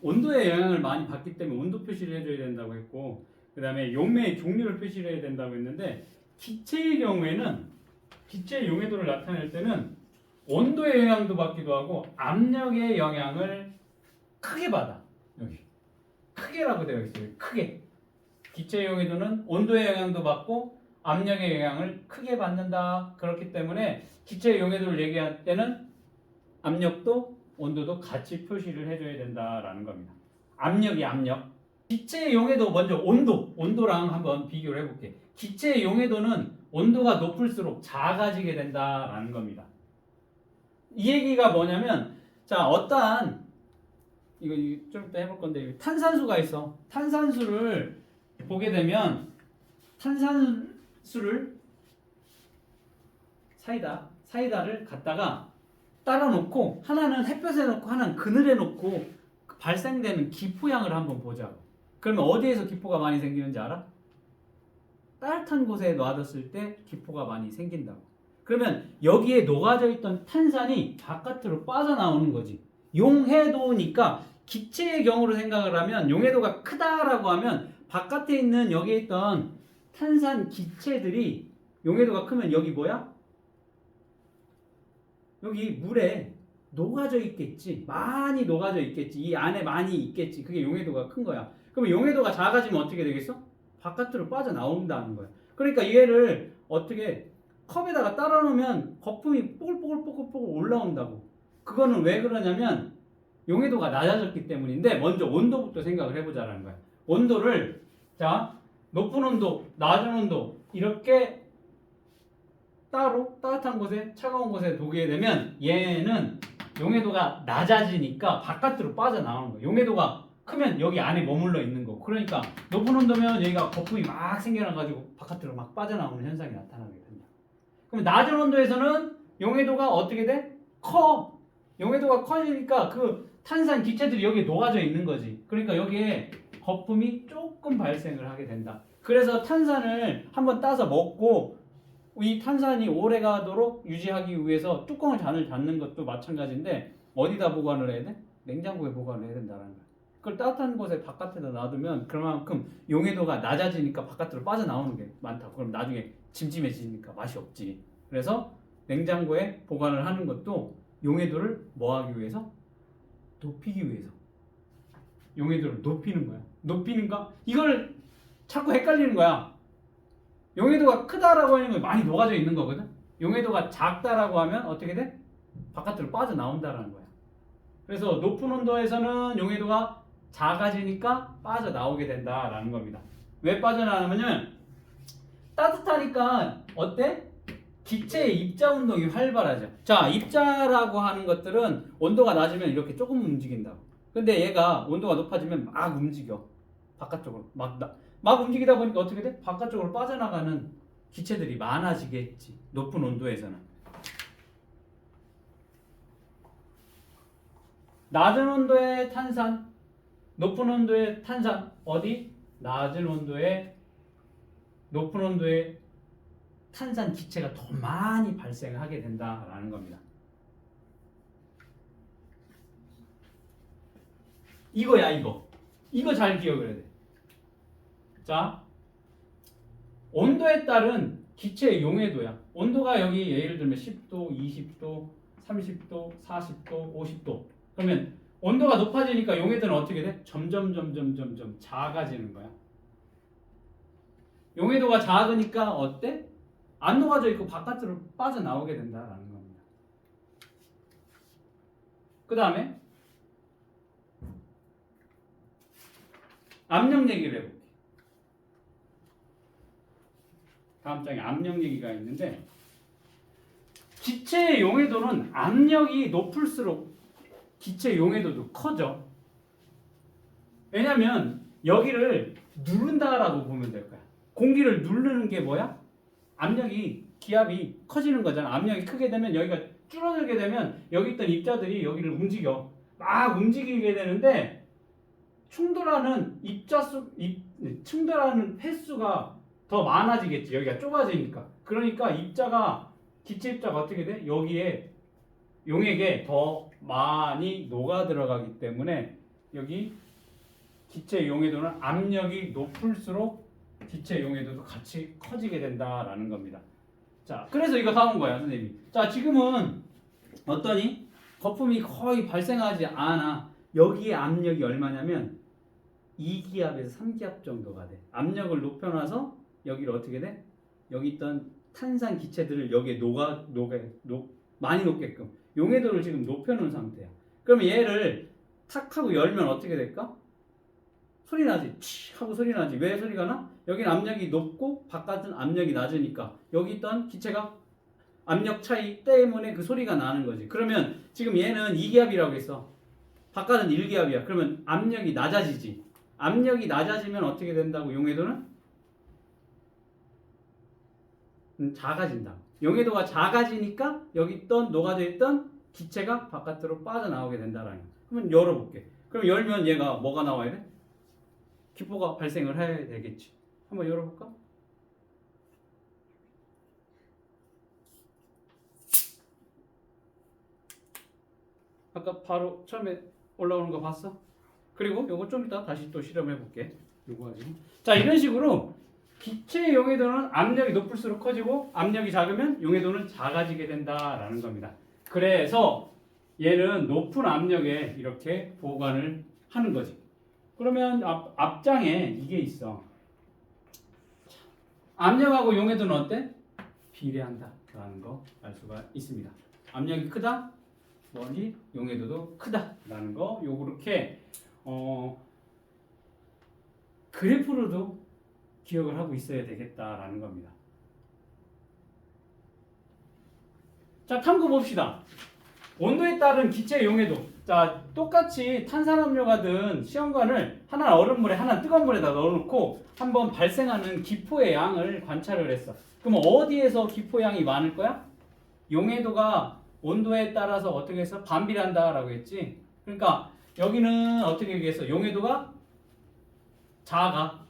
온도의 영향을 많이 받기 때문에 온도 표시를 해줘야 된다고 했고, 그 다음에 용매의 종류를 표시를 해야 된다고 했는데, 기체의 경우에는 기체의 용해도를 나타낼 때는 온도의 영향도 받기도 하고 압력의 영향을 크게 받아. 여기 크게라고 되어 있어요. 크게. 기체의 용해도는 온도의 영향도 받고 압력의 영향을 크게 받는다. 그렇기 때문에 기체의 용해도를 얘기할 때는 압력도 온도도 같이 표시를 해줘야 된다라는 겁니다. 압력이 압력. 기체의 용해도 먼저 온도랑 한번 비교를 해볼게. 기체의 용해도는 온도가 높을수록 작아지게 된다라는 겁니다. 이 얘기가 뭐냐면, 자, 어떠한 이거 좀 이따 해볼 건데 탄산수가 있어. 탄산수를 보게 되면 탄산수를 사이다를 갖다가 따라 놓고 하나는 햇볕에 놓고 하나는 그늘에 놓고 발생되는 기포양을 한번 보자고. 그러면 어디에서 기포가 많이 생기는지 알아? 따뜻한 곳에 놔뒀을 때 기포가 많이 생긴다고. 그러면 여기에 녹아져 있던 탄산이 바깥으로 빠져나오는 거지. 용해도니까 기체의 경우로 생각을 하면 용해도가 크다라고 하면 바깥에 있는 여기에 있던 탄산 기체들이 용해도가 크면 여기 뭐야? 여기 물에 녹아져 있겠지. 많이 녹아져 있겠지. 이 안에 많이 있겠지. 그게 용해도가 큰 거야. 그러면 용해도가 작아지면 어떻게 되겠어? 바깥으로 빠져나온다는 거야. 그러니까 얘를 어떻게 컵에다가 따라 놓으면 거품이 뽀글뽀글 올라온다고. 그거는 왜 그러냐면 용해도가 낮아졌기 때문인데 먼저 온도부터 생각을 해보자라는 거야. 온도를 자 높은 온도, 낮은 온도 이렇게 따로 따뜻한 곳에 차가운 곳에 두게 되면 얘는 용해도가 낮아지니까 바깥으로 빠져나오는 거야. 용해도가 크면 여기 안에 머물러 있는 거고. 그러니까 높은 온도면 여기가 거품이 막 생겨나가지고 바깥으로 막 빠져나오는 현상이 나타나게 된다. 그럼 낮은 온도에서는 용해도가 어떻게 돼? 커. 용해도가 커지니까 그 탄산 기체들이 여기에 녹아져 있는 거지. 그러니까 여기에 거품이 조금 발생을 하게 된다. 그래서 탄산을 한번 따서 먹고 이 탄산이 오래 가도록 유지하기 위해서 뚜껑을 잔을 닫는 것도 마찬가지인데 어디다 보관을 해야 돼? 냉장고에 보관을 해야 된다는 거야. 그걸 따뜻한 곳에 바깥에다 놔두면 그만큼 용해도가 낮아지니까 바깥으로 빠져나오는 게 많다고. 그럼 나중에 짐짐해지니까 맛이 없지. 그래서 냉장고에 보관을 하는 것도 용해도를 뭐 하기 위해서? 높이기 위해서. 용해도를 높이는 거야. 높이는가? 이걸 자꾸 헷갈리는 거야. 용해도가 크다라고 하는 건 많이 녹아져 있는 거거든. 용해도가 작다라고 하면 어떻게 돼? 바깥으로 빠져나온다라는 거야. 그래서 높은 온도에서는 용해도가 작아지니까 빠져나오게 된다라는 겁니다. 왜 빠져나오냐면 따뜻하니까 어때? 기체의 입자 운동이 활발하죠. 자, 입자라고 하는 것들은 온도가 낮으면 이렇게 조금 움직인다고. 근데 얘가 온도가 높아지면 막 움직여. 바깥쪽으로. 막 움직이다 보니까 어떻게 돼? 바깥쪽으로 빠져나가는 기체들이 많아지겠지. 높은 온도에서는. 낮은 온도의 탄산, 높은 온도의 탄산, 어디? 낮은 온도에 높은 온도의 탄산 기체가 더 많이 발생하게 된다라는 겁니다. 이거야, 이거. 이거 잘 기억을 해야 돼. 자, 온도에 따른 기체의 용해도야. 온도가 여기 예를 들면 10도, 20도, 30도, 40도, 50도. 그러면 온도가 높아지니까 용해도는 어떻게 돼? 점점 작아지는 거야. 용해도가 작으니까 어때? 안 녹아져 있고 바깥으로 빠져나오게 된다라는 겁니다. 그 다음에 압력 얘기를 해볼게요. 다음 장에 압력 얘기가 있는데 기체의 용해도는 압력이 높을수록 기체 용해도도 커져. 왜냐면 여기를 누른다라고 보면 될 거야. 공기를 누르는 게 뭐야? 압력이 기압이 커지는 거잖아. 압력이 크게 되면 여기가 줄어들게 되면 여기 있던 입자들이 여기를 움직여. 막 움직이게 되는데 충돌하는 충돌하는 횟수가 더 많아지겠지. 여기가 좁아지니까. 그러니까 기체 입자가 어떻게 돼? 여기에 용액에 더 많이 녹아 들어가기 때문에 여기 기체 용해도는 압력이 높을수록 기체 용해도도 같이 커지게 된다라는 겁니다. 자, 그래서 이거 사온 거야, 선생님이. 자, 지금은 어떠니? 거품이 거의 발생하지 않아. 여기에 압력이 얼마냐면 2기압에서 3기압 정도가 돼. 압력을 높여놔서 여기를 어떻게 돼? 여기 있던 탄산 기체들을 여기에 많이 녹게끔 용해도를 지금 높여놓은 상태야. 그러면 얘를 탁 하고 열면 어떻게 될까? 소리 나지. 치 하고 소리 나지. 왜 소리가 나? 여기는 압력이 높고 바깥은 압력이 낮으니까 여기 있던 기체가 압력 차이 때문에 그 소리가 나는 거지. 그러면 지금 얘는 2기압이라고 했어. 바깥은 1기압이야. 그러면 압력이 낮아지지. 압력이 낮아지면 어떻게 된다고? 용해도는 작아진다. 용해도가 작아지니까 여기 있던 녹아져 있던 기체가 바깥으로 빠져나오게 된다라는 거야. 그러면 열어볼게. 그럼 열면 얘가 뭐가 나와야 돼? 기포가 발생을 해야 되겠지. 한번 열어볼까? 아까 바로 처음에 올라오는 거 봤어? 그리고 요거 좀 이따 다시 또 실험해 볼게. 요거 가지고. 자, 이런 식으로 기체의 용해도는 압력이 높을수록 커지고 압력이 작으면 용해도는 작아지게 된다라는 겁니다. 그래서 얘는 높은 압력에 이렇게 보관을 하는 거지. 그러면 앞장에 이게 있어. 압력하고 용해도는 어때? 비례한다라는 거 알 수가 있습니다. 압력이 크다? 뭐니? 용해도도 크다라는 거 요렇게 그래프로도 기억을 하고 있어야 되겠다라는 겁니다. 자, 탐구 봅시다. 온도에 따른 기체 용해도. 자, 똑같이 탄산음료가 시험관을 하나 얼음물에 하나 뜨거운 물에다 넣어놓고 한번 발생하는 기포의 양을 관찰을 했어. 그럼 어디에서 기포 양이 많을 거야? 용해도가 온도에 따라서 어떻게 해서 반비례한다라고 했지. 그러니까 여기는 어떻게 얘기했어? 용해도가 작아.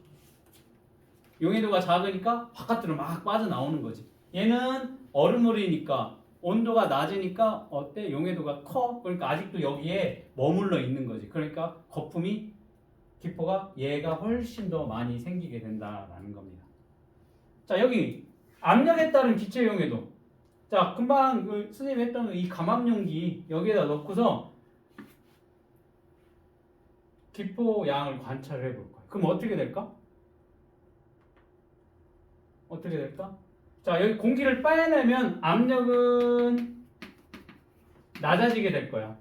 용해도가 작으니까 바깥으로 막 빠져나오는 거지. 얘는 얼음물이니까 온도가 낮으니까 어때? 용해도가 커. 그러니까 아직도 여기에 머물러 있는 거지. 그러니까 거품이 기포가 얘가 훨씬 더 많이 생기게 된다라는 겁니다. 자, 여기 압력에 따른 기체 용해도. 자, 금방 그 선생님이 했던 이 감압용기 여기에다 넣고서 기포 양을 관찰을 해볼 거야. 그럼 어떻게 될까? 어떻게 될까? 자, 여기 공기를 빼내면 압력은 낮아지게 될 거야.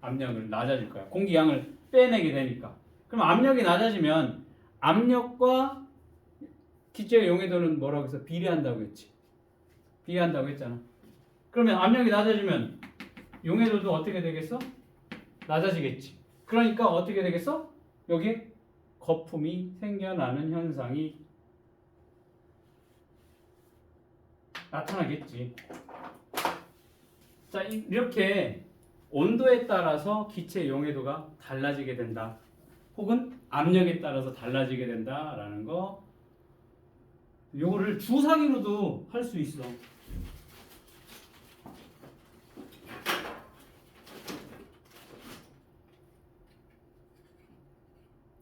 압력을 낮아질 거야. 공기 양을 빼내게 되니까. 그럼 압력이 낮아지면 압력과 기체의 용해도는 뭐라고 해서 비례한다고 했지. 비례한다고 했잖아. 그러면 압력이 낮아지면 용해도도 어떻게 되겠어? 낮아지겠지. 그러니까 어떻게 되겠어? 여기에 거품이 생겨나는 현상이 나타나겠지. 자, 이렇게 온도에 따라서 기체 용해도가 달라지게 된다. 혹은 압력에 따라서 달라지게 된다라는 거. 요거를 주사기로도 할 수 있어.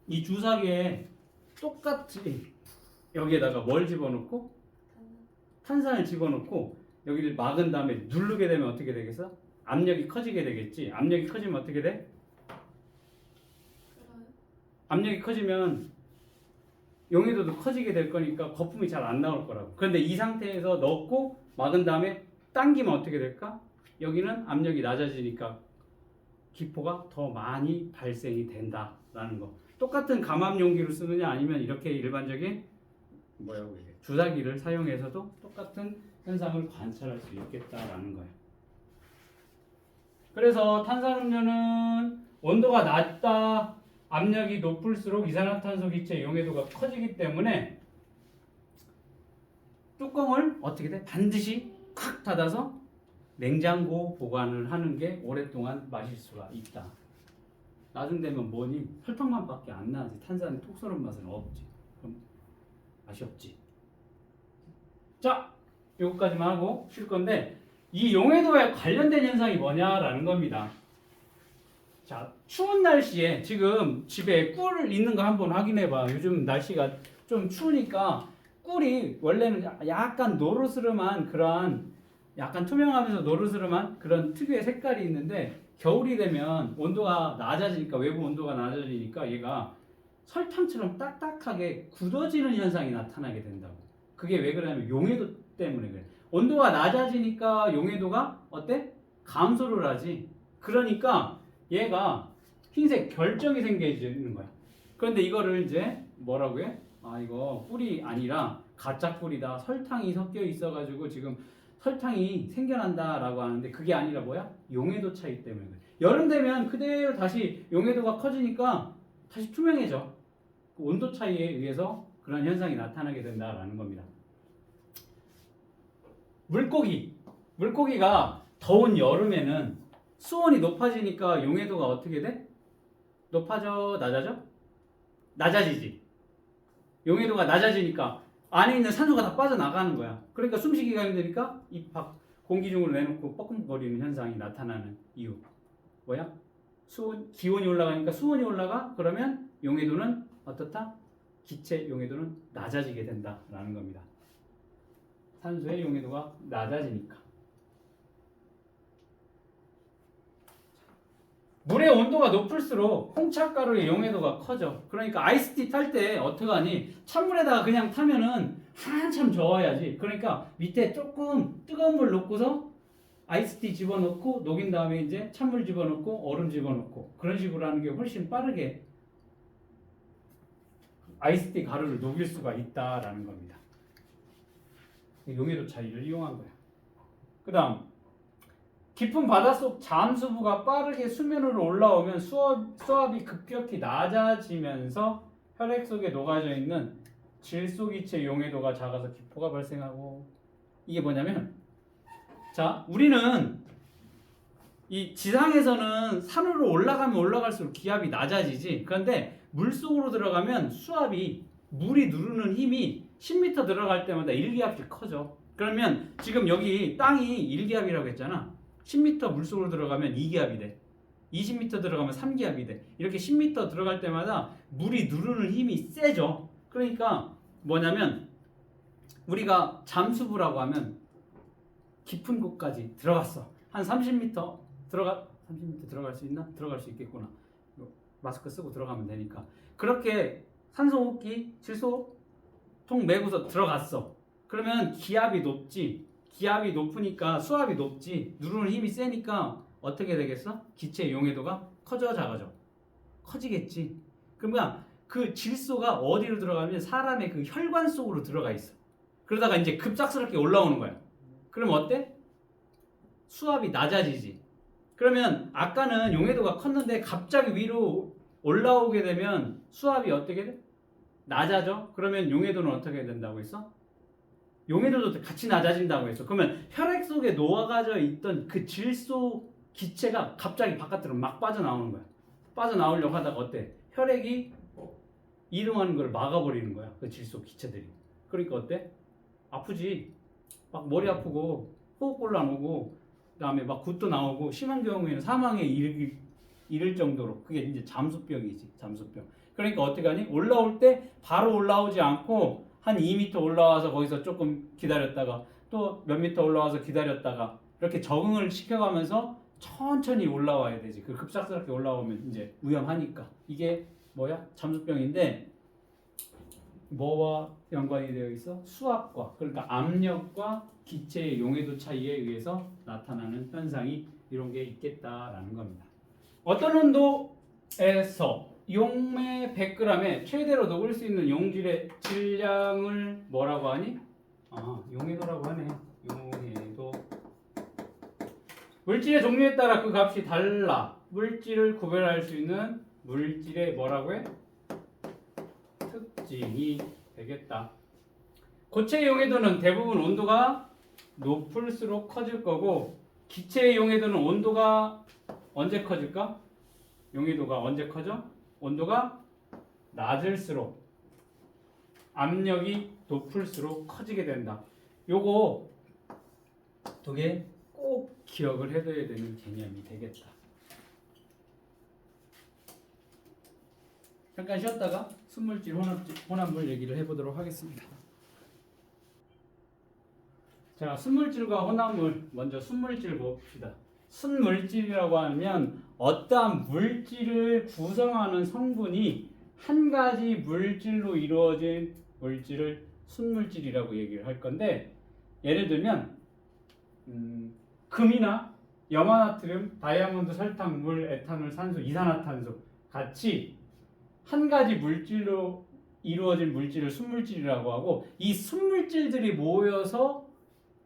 이 주사기에 똑같이 여기에다가 뭘 집어넣고 탄산을 집어넣고 여기를 막은 다음에 누르게 되면 어떻게 되겠어? 압력이 커지게 되겠지. 압력이 커지면 어떻게 돼? 압력이 커지면 용해도도 커지게 될 거니까 거품이 잘 안 나올 거라고. 그런데 이 상태에서 넣고 막은 다음에 당기면 어떻게 될까? 여기는 압력이 낮아지니까 기포가 더 많이 발생이 된다라는 거. 똑같은 감압 용기로 쓰느냐 아니면 이렇게 일반적인 뭐라고 이게 주사기를 사용해서도 똑같은 현상을 관찰할 수 있겠다라는 거예요. 그래서 탄산음료는 온도가 낮다, 압력이 높을수록 이산화탄소 기체 용해도가 커지기 때문에 뚜껑을 어떻게 돼? 반드시 콱 닫아서 냉장고 보관을 하는 게 오랫동안 마실 수가 있다. 나중 되면 뭐니? 설탕맛밖에 안 나지. 탄산의 톡 쏘는 맛은 없지. 그럼 맛이 없지. 자, 요거까지만 하고 쉴 건데 이 용해도에 관련된 현상이 뭐냐라는 겁니다. 자, 추운 날씨에 지금 집에 꿀 있는 거 한번 확인해봐. 요즘 날씨가 좀 추우니까 꿀이 원래는 약간 노르스름한 그런 약간 투명하면서 노르스름한 그런 특유의 색깔이 있는데 겨울이 되면 온도가 낮아지니까 외부 온도가 낮아지니까 얘가 설탕처럼 딱딱하게 굳어지는 현상이 나타나게 된다고. 그게 왜 그러냐면 용해도 때문에 그래. 온도가 낮아지니까 용해도가 어때? 감소를 하지. 그러니까 얘가 흰색 결정이 생기는 거야. 그런데 이거를 이제 뭐라고 해? 아, 이거 꿀이 아니라 가짜 꿀이다. 설탕이 섞여 있어가지고 지금 설탕이 생겨난다라고 하는데 그게 아니라 뭐야? 용해도 차이 때문에 그래. 여름 되면 그대로 다시 용해도가 커지니까 다시 투명해져. 그 온도 차이에 의해서 그런 현상이 나타나게 된다라는 겁니다. 물고기가 더운 여름에는 수온이 높아지니까 용해도가 어떻게 돼? 높아져? 낮아져? 낮아지지. 용해도가 낮아지니까 안에 있는 산소가 다 빠져나가는 거야. 그러니까 숨쉬기가 힘드니까 입 밖 공기 중으로 내놓고 뻐끔거리는 현상이 나타나는 이유. 뭐야? 기온이 올라가니까 수온이 올라가? 그러면 용해도는 어떻다? 기체 용해도는 낮아지게 된다라는 겁니다. 산소의 용해도가 낮아지니까. 물의 온도가 높을수록 홍차가루의 용해도가 커져. 그러니까 아이스티 탈 때 어떡하니? 찬물에다가 그냥 타면은 한참 저어야지. 그러니까 밑에 조금 뜨거운 물 넣고서 아이스티 집어넣고 녹인 다음에 이제 찬물 집어넣고 얼음 집어넣고 그런 식으로 하는 게 훨씬 빠르게 아이스티 가루를 녹일 수가 있다라는 겁니다. 용해도 차이를 이용한 거야. 그 다음 깊은 바닷속 잠수부가 빠르게 수면으로 올라오면 수압이 급격히 낮아지면서 혈액 속에 녹아져 있는 질소기체 용해도가 작아서 기포가 발생하고. 이게 뭐냐면 자, 우리는 이 지상에서는 산으로 올라가면 올라갈수록 기압이 낮아지지. 그런데 물속으로 들어가면 수압이 물이 누르는 힘이 10m 들어갈 때마다 1기압씩 커져. 그러면 지금 여기 땅이 1기압이라고 했잖아. 10m 물속으로 들어가면 2기압이 돼. 20m 들어가면 3기압이 돼. 이렇게 10m 들어갈 때마다 물이 누르는 힘이 세져. 그러니까 뭐냐면 우리가 잠수부라고 하면 깊은 곳까지 들어갔어. 한 30m 30m 들어갈 수 있나? 들어갈 수 있겠구나. 마스크 쓰고 들어가면 되니까. 그렇게 산소호흡기, 질소통 메고서 들어갔어. 그러면 기압이 높지. 기압이 높으니까 수압이 높지. 누르는 힘이 세니까 어떻게 되겠어? 기체 용해도가 커져 작아져? 커지겠지. 그러면 그 질소가 어디로 들어가면 사람의 그 혈관 속으로 들어가 있어. 그러다가 이제 급작스럽게 올라오는 거야. 그럼 어때? 수압이 낮아지지. 그러면 아까는 용해도가 컸는데 갑자기 위로 올라오게 되면 수압이 어떻게 돼? 낮아져? 그러면 용해도는 어떻게 된다고 했어? 용해도도 같이 낮아진다고 했어. 그러면 혈액 속에 녹아져 있던 그 질소 기체가 갑자기 바깥으로 막 빠져나오는 거야. 빠져나오려고 하다가 어때? 혈액이 이동하는 걸 막아버리는 거야. 그 질소 기체들이. 그러니까 어때? 아프지. 막 머리 아프고 호흡곤란 오고 그다음에 막 굿도 나오고 심한 경우에는 사망에 이를 정도로 그게 이제 잠수병이지. 잠수병. 그러니까 어떻게 하니? 올라올 때 바로 올라오지 않고 한 2m 올라와서 거기서 조금 기다렸다가 또 몇 미터 올라와서 기다렸다가 이렇게 적응을 시켜가면서 천천히 올라와야 되지. 그 급작스럽게 올라오면 이제 위험하니까. 이게 뭐야? 잠수병인데 뭐와 연관이 되어 있어? 수압과, 그러니까 압력과 기체의 용해도 차이에 의해서 나타나는 현상이 이런 게 있겠다라는 겁니다. 어떤 온도에서 용매 100g에 최대로 녹을 수 있는 용질의 질량을 뭐라고 하니? 용해도라고 하네. 용해도. 물질의 종류에 따라 그 값이 달라. 물질을 구별할 수 있는 물질의 뭐라고 해? 특징이 되겠다. 고체의 용해도는 대부분 온도가 높을수록 커질 거고, 기체의 용해도는 온도가 언제 커질까? 용해도가 언제 커져? 온도가 낮을수록, 압력이 높을수록 커지게 된다. 요거 두 개 꼭 기억을 해둬야 되는 개념이 되겠다. 잠깐 쉬었다가 순물질, 혼합물 얘기를 해보도록 하겠습니다. 자, 순물질과 혼합물, 먼저 순물질 봅시다. 순물질이라고 하면 어떠한 물질을 구성하는 성분이 한 가지 물질로 이루어진 물질을 순물질이라고 얘기를 할 건데, 예를 들면 금이나 염화나트륨, 다이아몬드, 설탕, 물, 에탄올, 산소, 이산화탄소 같이 한 가지 물질로 이루어진 물질을 순물질이라고 하고, 이 순물질들이 모여서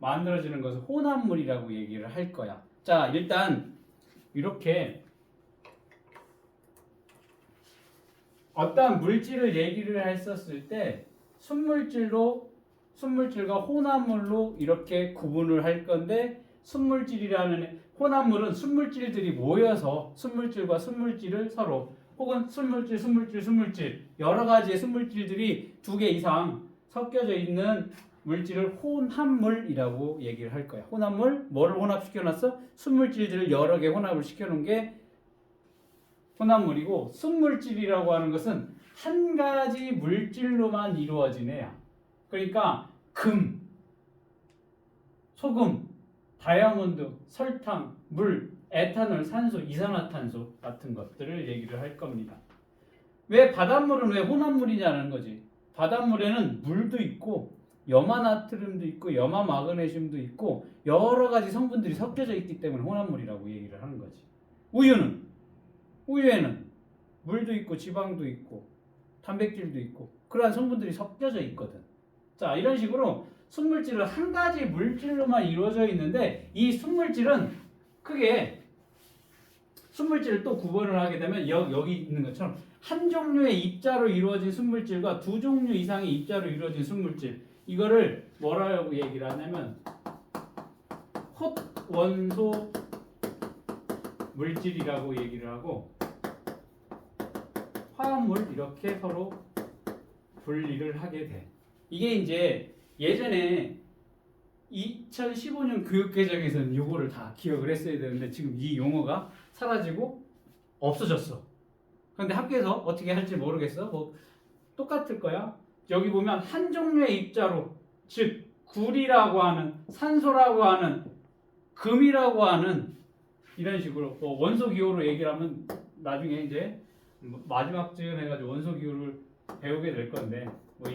만들어지는 것을 혼합물이라고 얘기를 할 거야. 자, 일단 이렇게 어떤 물질을 얘기를 했었을 때 순물질과 혼합물로 이렇게 구분을 할 건데, 순물질이라는 혼합물은 순물질들이 모여서 순물질과 순물질을 서로, 혹은 순물질 여러 가지의 순물질들이 두 개 이상 섞여져 있는 물질을 혼합물이라고 얘기를 할 거야. 혼합물, 뭐를 혼합시켜놨어? 순물질들을 여러 개 혼합을 시켜놓은 게 혼합물이고, 순물질이라고 하는 것은 한 가지 물질로만 이루어진 애야. 그러니까 금, 소금, 다이아몬드, 설탕, 물, 에탄올, 산소, 이산화탄소 같은 것들을 얘기를 할 겁니다. 왜 바닷물은 왜 혼합물이냐는 거지. 바닷물에는 물도 있고 염화나트륨도 있고 염화마그네슘도 있고 여러 가지 성분들이 섞여져 있기 때문에 혼합물이라고 얘기를 하는 거지. 우유에는 물도 있고 지방도 있고 단백질도 있고 그러한 성분들이 섞여져 있거든. 자, 이런 식으로 순물질은 한 가지 물질로만 이루어져 있는데, 이 순물질은 크게 순물질을 또 구분을 하게 되면 여기 있는 것처럼 한 종류의 입자로 이루어진 순물질과 두 종류 이상의 입자로 이루어진 순물질, 이거를 뭐라고 얘기를 하냐면 톳 원소 물질이라고 얘기를 하고, 화합물 이렇게 서로 분리를 하게 돼. 이게 이제 예전에 2015년 교육개정에서는 이거를 다 기억을 했어야 되는데 지금 이 용어가 사라지고 없어졌어. 그런데 학교에서 어떻게 할지 모르겠어. 뭐 똑같을 거야. 여기 보면 한 종류의 입자로, 즉 구리라고 하는, 산소라고 하는, 금이라고 하는, 이런 식으로 뭐 원소 기호로 얘기를 하면 나중에 이제 마지막쯤 해가지고 원소 기호를 배우게 될 건데, 뭐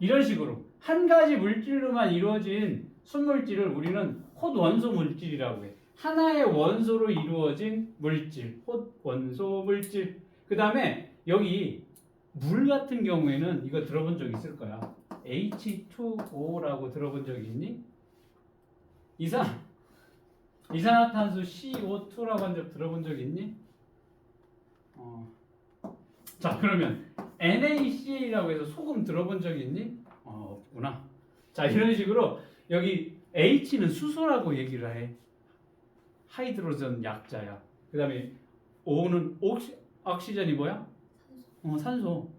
이런 식으로 한 가지 물질로만 이루어진 순물질을 우리는 톳 원소 물질이라고 해. 하나의 원소로 이루어진 물질, 톳 원소 물질. 그 다음에 여기 물 같은 경우에는 이거 들어본 적 있을 거야. H2O라고 들어본 적 있니? 이산화탄소 CO2라고 한 적 들어본 적 있니? 자, 그러면 NaCl이라고 해서 소금 들어본 적이 있니? 없구나. 자, 이런 식으로 여기 H는 수소라고 얘기를 해. 하이드로전 약자야. 그 다음에 O는 옥시전이 뭐야? 산소.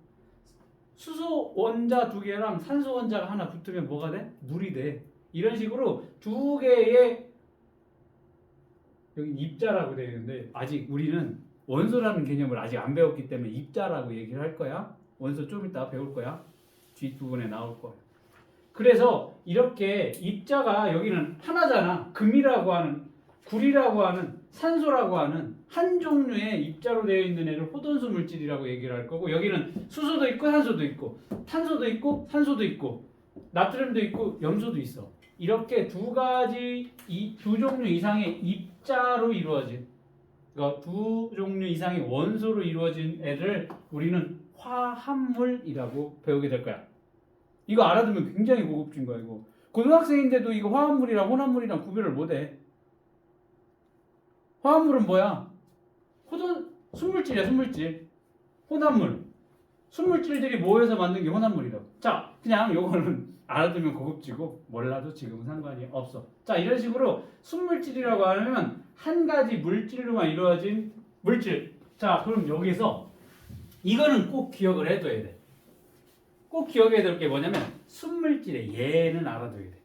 수소 원자 두 개랑 산소 원자가 하나 붙으면 뭐가 돼? 물이 돼. 이런 식으로 두 개의 여기 입자라고 되어 있는데 아직 우리는 원소라는 개념을 아직 안 배웠기 때문에 입자라고 얘기를 할 거야. 원소 좀 이따 배울 거야. 뒷부분에 나올 거야. 그래서 이렇게 입자가 여기는 하나잖아. 금이라고 하는, 구리라고 하는, 산소라고 하는 한 종류의 입자로 되어 있는 애를 호돈수 물질이라고 얘기를 할 거고, 여기는 수소도 있고 산소도 있고 탄소도 있고 산소도 있고 나트륨도 있고 염소도 있어. 이렇게 두 가지, 두 종류 이상의 입자로 이루어진, 그러니까 두 종류 이상의 원소로 이루어진 애를 우리는 화합물이라고 배우게 될 거야. 이거 알아두면 굉장히 고급진 거야. 이거 고등학생인데도 이거 화합물이랑 혼합물이랑 구별을 못해. 화합물은 뭐야? 순물질이야, 순물질. 혼합물, 순물질들이 모여서 만든 게 혼합물이라고. 자, 그냥 요거는 알아두면 고급지고 몰라도 지금은 상관이 없어. 자, 이런 식으로 순물질이라고 하면 한 가지 물질로만 이루어진 물질. 자, 그럼 여기서 이거는 꼭 기억을 해둬야 돼. 꼭 기억해야 될 게 뭐냐면 순물질의 예는 알아둬야 돼.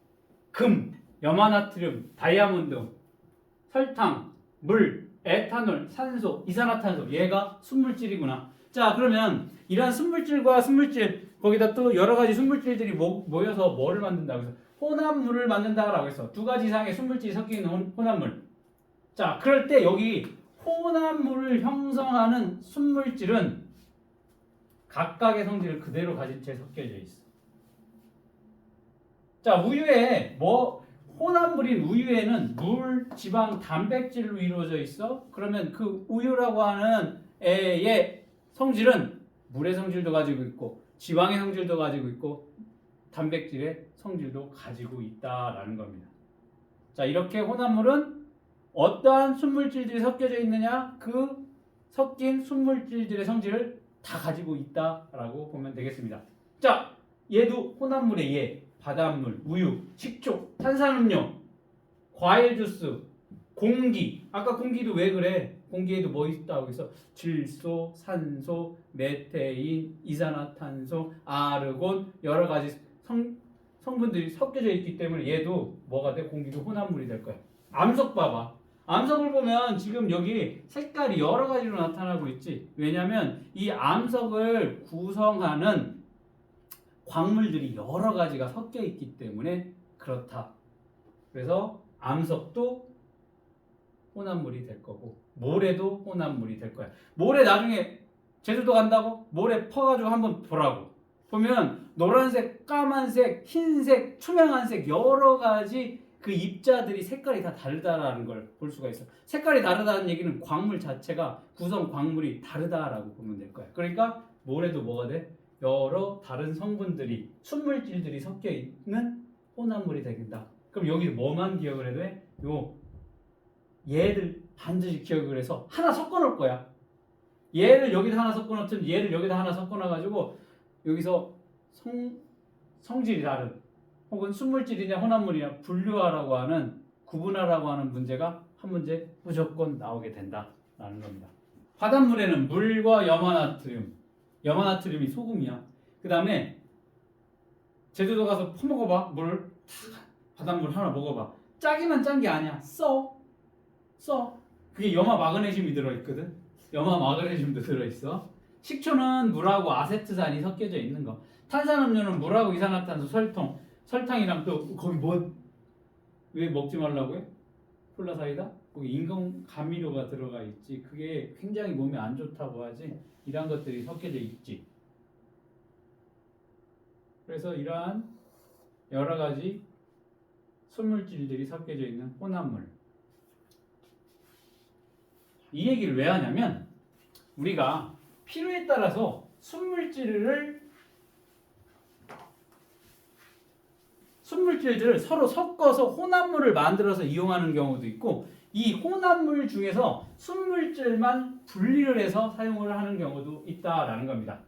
금, 염화나트륨, 다이아몬드, 설탕, 물, 에탄올, 산소, 이산화탄소. 얘가 순물질이구나. 자, 그러면 이러한 순물질과 순물질, 거기다 또 여러 가지 순물질들이 모여서 뭐를 만든다고 해서 혼합물을 만든다고 해서 두 가지 이상의 순물질이 섞여 있는 혼합물. 자, 그럴 때 여기 혼합물을 형성하는 순물질은 각각의 성질을 그대로 가진 채 섞여져 있어. 자, 우유에 혼합물인 우유에는 물, 지방, 단백질로 이루어져 있어. 그러면 그 우유라고 하는 애의 성질은 물의 성질도 가지고 있고 지방의 성질도 가지고 있고 단백질의 성질도 가지고 있다라는 겁니다. 자, 이렇게 혼합물은 어떠한 순물질들이 섞여져 있느냐? 그 섞인 순물질들의 성질을 다 가지고 있다라고 보면 되겠습니다. 자, 얘도 혼합물의 예. 바닷물, 우유, 식초, 탄산음료, 과일 주스, 공기. 아까 공기도 왜 그래? 공기에도 뭐 있다고 해서 질소, 산소, 메테인, 이산화탄소, 아르곤 여러 가지 성분들이 섞여져 있기 때문에 얘도 뭐가 돼? 공기도 혼합물이 될 거야. 암석 봐봐. 암석을 보면 지금 여기 색깔이 여러 가지로 나타나고 있지. 왜냐하면 이 암석을 구성하는 광물들이 여러 가지가 섞여 있기 때문에 그렇다. 그래서 암석도 혼합물이 될 거고 모래도 혼합물이 될 거야. 모래 나중에 제주도 간다고? 모래 퍼가지고 한번 보라고. 보면 노란색, 까만색, 흰색, 투명한색 여러 가지 그 입자들이 색깔이 다 다르다라는 걸 볼 수가 있어. 색깔이 다르다는 얘기는 광물 자체가 구성 광물이 다르다라고 보면 될 거야. 그러니까 모래도 뭐가 돼? 여러 다른 성분들이 순물질들이 섞여 있는 혼합물이 되겠다. 그럼 여기 뭐만 기억을 해도 돼? 얘를 반드시 기억을 해서 하나 섞어 놓을 거야. 얘를 여기다 하나 섞어 놓든 얘를 여기다 하나 섞어 놔 가지고 여기서 성질이 다른 혹은 순물질이냐 혼합물이냐 분류하라고 하는 구분하라고 하는 문제가 한 문제 무조건 나오게 된다라는 겁니다. 바닷물에는 물과 염화나트륨이 소금이야. 그 다음에 제주도 가서 퍼먹어봐. 바닷물 하나 먹어봐. 짜기만 짠 게 아니야. 써. 그게 염화 마그네슘이 들어있거든. 염화 마그네슘도 들어있어. 식초는 물하고 아세트산이 섞여져 있는 거. 탄산음료는 물하고 이산화탄소, 설탕이랑 또 거기 왜 먹지 말라고 해? 콜라 사이다? 거기 인공 감미료가 들어가 있지. 그게 굉장히 몸에 안 좋다고 하지. 이러한 것들이 섞여져 있지. 그래서 이러한 여러 가지 순물질들이 섞여져 있는 혼합물. 이 얘기를 왜 하냐면 우리가 필요에 따라서 순물질들을 서로 섞어서 혼합물을 만들어서 이용하는 경우도 있고 이 혼합물 중에서 순물질만 분리를 해서 사용을 하는 경우도 있다라는 겁니다.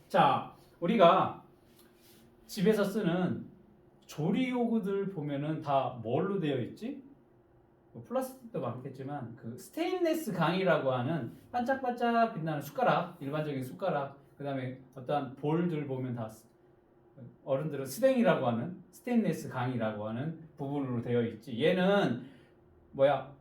자, 우리가 집에서 쓰는 조리요구들 보면은 다 뭘로 되어 있지? 뭐 플라스틱도 많겠지만 그 스테인리스 강이라고 하는 반짝반짝 빛나는 숟가락, 일반적인 숟가락, 그 다음에 어떠한 볼들 보면 다 어른들은 스댕이라고 하는 스테인리스 강이라고 하는 부분으로 되어 있지. 얘는 뭐야?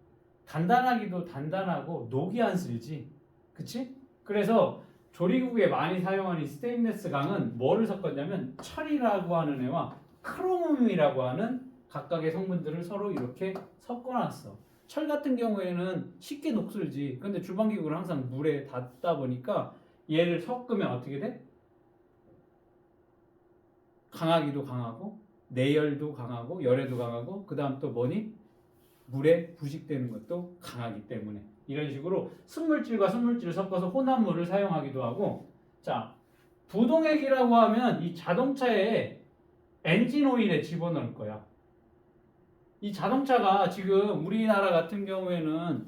단단하기도 단단하고 녹이 안 슬지, 그치? 그래서 조리국에 많이 사용하는 이 스테인리스 강은 뭐를 섞었냐면 철이라고 하는 애와 크로뮴이라고 하는 각각의 성분들을 서로 이렇게 섞어놨어. 철 같은 경우에는 쉽게 녹슬지. 근데 주방기구는 항상 물에 닿다 보니까 얘를 섞으면 어떻게 돼? 강하기도 강하고 내열도 강하고 열에도 강하고 그 다음 또 뭐니? 물에 부식되는 것도 강하기 때문에 이런 식으로 순물질과 순물질을 섞어서 혼합물을 사용하기도 하고. 자, 부동액이라고 하면 이 자동차에 엔진 오일에 집어넣을 거야. 이 자동차가 지금 우리나라 같은 경우에는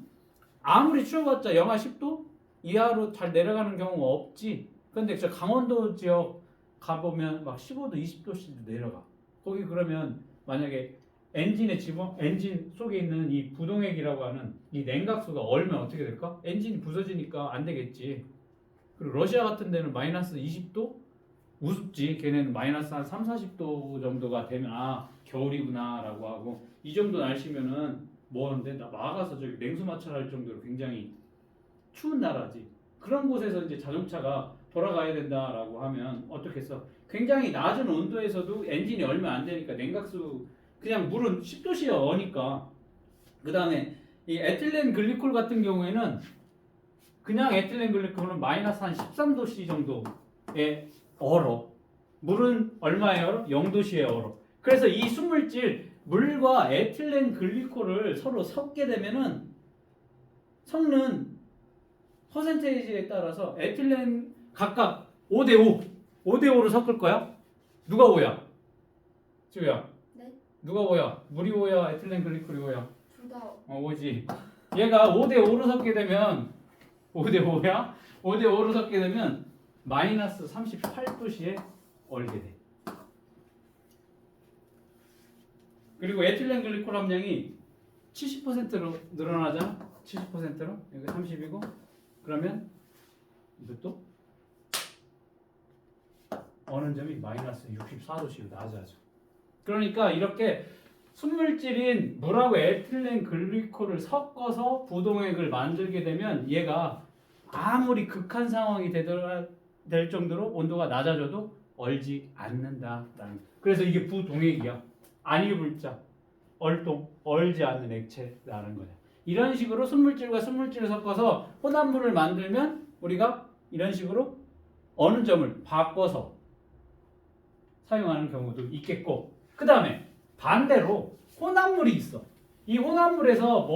아무리 추워봤자 영하 10도 이하로 잘 내려가는 경우가 없지. 근데 저 강원도 지역 가보면 막 15도, 20도씩 내려가. 거기 그러면 만약에 엔진 속에 있는 이 부동액이라고 하는 이 냉각수가 얼면 어떻게 될까? 엔진이 부서지니까 안 되겠지. 그리고 러시아 같은 데는 마이너스 20도? 우습지. 걔네는 마이너스 한 3, 40도 정도가 되면 아, 겨울이구나 라고 하고, 이 정도 날씨면은 뭐 하는데 나 나가서 저기 냉수 마찰할 정도로 굉장히 추운 나라지. 그런 곳에서 이제 자동차가 돌아가야 된다라고 하면 어떻겠어? 굉장히 낮은 온도에서도 엔진이 얼면 안 되니까 냉각수, 그냥 물은 10도씨에 어니까. 그 다음에 이 에틸렌 글리콜 같은 경우에는 그냥 에틸렌 글리콜은 마이너스 한 13도씨 정도에 얼어. 물은 얼마에 얼어? 0도씨에 얼어. 그래서 이 순물질 물과 에틸렌 글리콜을 서로 섞게 되면은 섞는 퍼센테이지에 따라서 에틸렌 각각 5대5, 5대5로 섞을 거야. 누가 5야? 지우야. 네? 누가 5야? 물이 5야? 에틸렌 글리콜이 5야? 둘 다 5지. 얘가 5대5로 섞게 되면 5대5야? 5대5로 섞게 되면 마이너스 38도씨에 얼게 돼. 그리고 에틸렌 글리콜 함량이 70%로 늘어나잖아. 70%로. 여기 30이고 그러면 이것도 어느 점이 마이너스 64도씨로 낮아져. 그러니까 이렇게 순물질인 물하고 에틸렌 글리콜을 섞어서 부동액을 만들게 되면 얘가 아무리 극한 상황이 될 정도로 온도가 낮아져도 얼지 않는다라는. 그래서 이게 부동액이야. 안이불자, 얼동, 얼지 않는 액체라는 거야. 이런 식으로 순물질과 순물질을 섞어서 혼합물을 만들면 우리가 이런 식으로 어느 점을 바꿔서 사용하는 경우도 있겠고, 그 다음에 반대로 혼합물이 있어. 이 혼합물에서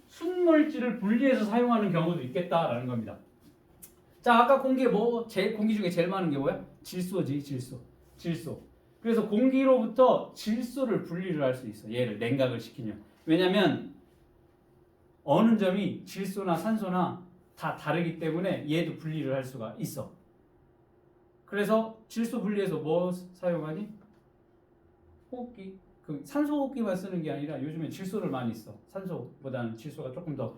순물질을 분리해서 사용하는 경우도 있겠다라는 겁니다. 자, 아까 공기 공기 중에 제일 많은 게 뭐야? 질소지, 질소. 그래서 공기로부터 질소를 분리를 할 수 있어. 얘를 냉각을 시키면. 왜냐면 어느 점이 질소나 산소나 다 다르기 때문에 얘도 분리를 할 수가 있어. 그래서 질소 분리해서 뭐 사용하니? 호흡기. 그 산소 호흡기만 쓰는 게 아니라 요즘에 질소를 많이 써. 산소보다는 질소가 조금 더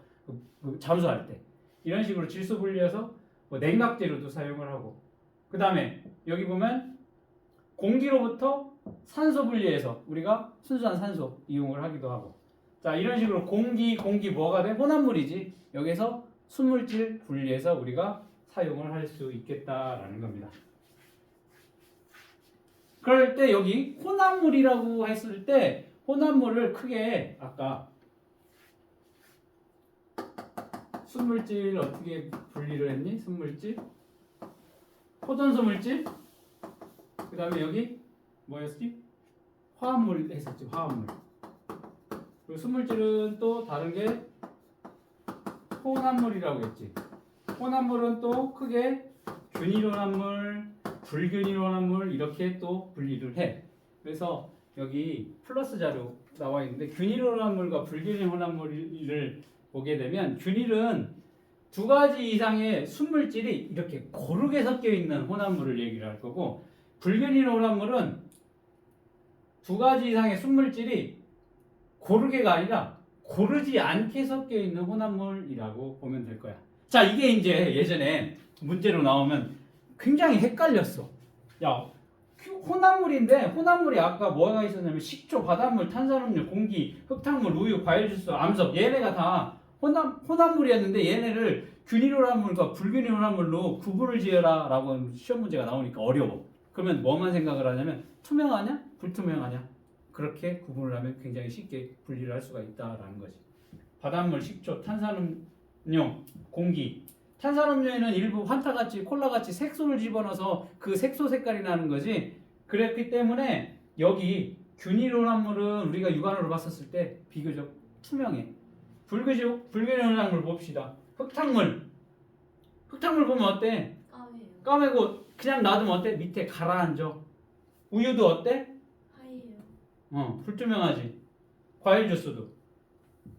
잠수할 때. 이런 식으로 질소 분리해서 뭐 냉각제로도 사용을 하고. 그 다음에 여기 보면 공기로부터 산소 분리해서 우리가 순수한 산소 이용을 하기도 하고. 자, 이런 식으로 공기 뭐가 돼? 혼합물이지. 여기서 순물질 분리해서 우리가 사용을 할 수 있겠다라는 겁니다. 그럴 때 여기 혼합물이라고 했을 때 혼합물을 크게 아까 순물질 어떻게 분리를 했니? 순물질, 포전소 물질, 그 다음에 여기 뭐였지? 화합물 했었지. 화합물. 그리고 순물질은 또 다른 게 혼합물이라고 했지. 혼합물은 또 크게 균일혼합물, 불균일혼합물 이렇게 또 분리를 해. 그래서 여기 플러스 자료 나와 있는데 균일혼합물과 불균일혼합물을 보게 되면 균일은 두 가지 이상의 순물질이 이렇게 고르게 섞여 있는 혼합물을 얘기를 할 거고, 불균일 혼합물은 두 가지 이상의 순물질이 고르게가 아니라 고르지 않게 섞여 있는 혼합물이라고 보면 될 거야. 자, 이게 이제 예전에 문제로 나오면 굉장히 헷갈렸어. 야, 혼합물인데 혼합물이 아까 뭐가 있었냐면 식초, 바닷물, 탄산음료, 공기, 흙탕물, 우유, 과일 주스, 암석, 얘네가 다 혼합물이었는데 얘네를 균일혼합물과 불균일혼합물로 구분을 지어라 라고 시험 문제가 나오니까 어려워. 그러면 뭐만 생각을 하냐면 투명하냐? 불투명하냐? 그렇게 구분을 하면 굉장히 쉽게 분리를 할 수가 있다라는 거지. 바닷물, 식초, 탄산음료, 공기. 탄산음료에는 일부 환타같이 콜라같이 색소를 집어넣어서 그 색소 색깔이 나는 거지. 그랬기 때문에 여기 균일혼합물은 우리가 육안으로 봤었을 때 비교적 투명해. 불균일혼합물 봅시다. 흙탕물 보면 어때? 까매고 그냥 놔두면 어때? 밑에 가라앉아. 우유도 어때? 하얘요. 불투명하지. 과일 주스도,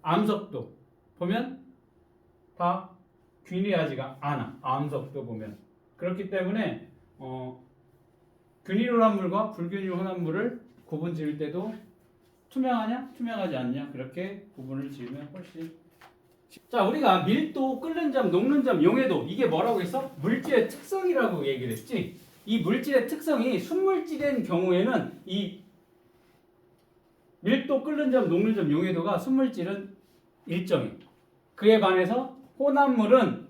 암석도 보면 다 균일하지가 않아. 암석도 보면. 그렇기 때문에 균일혼합물과 불균일혼합물을 구분 지을 때도 투명하냐? 투명하지 않냐? 그렇게 구분을 지으면 훨씬. 자, 우리가 밀도, 끓는 점, 녹는 점, 용해도 이게 뭐라고 했어? 물질의 특성이라고 얘기를 했지. 이 물질의 특성이 순물질인 경우에는 이 밀도, 끓는 점, 녹는 점, 용해도가 순물질은 일정해. 그에 반해서 혼합물은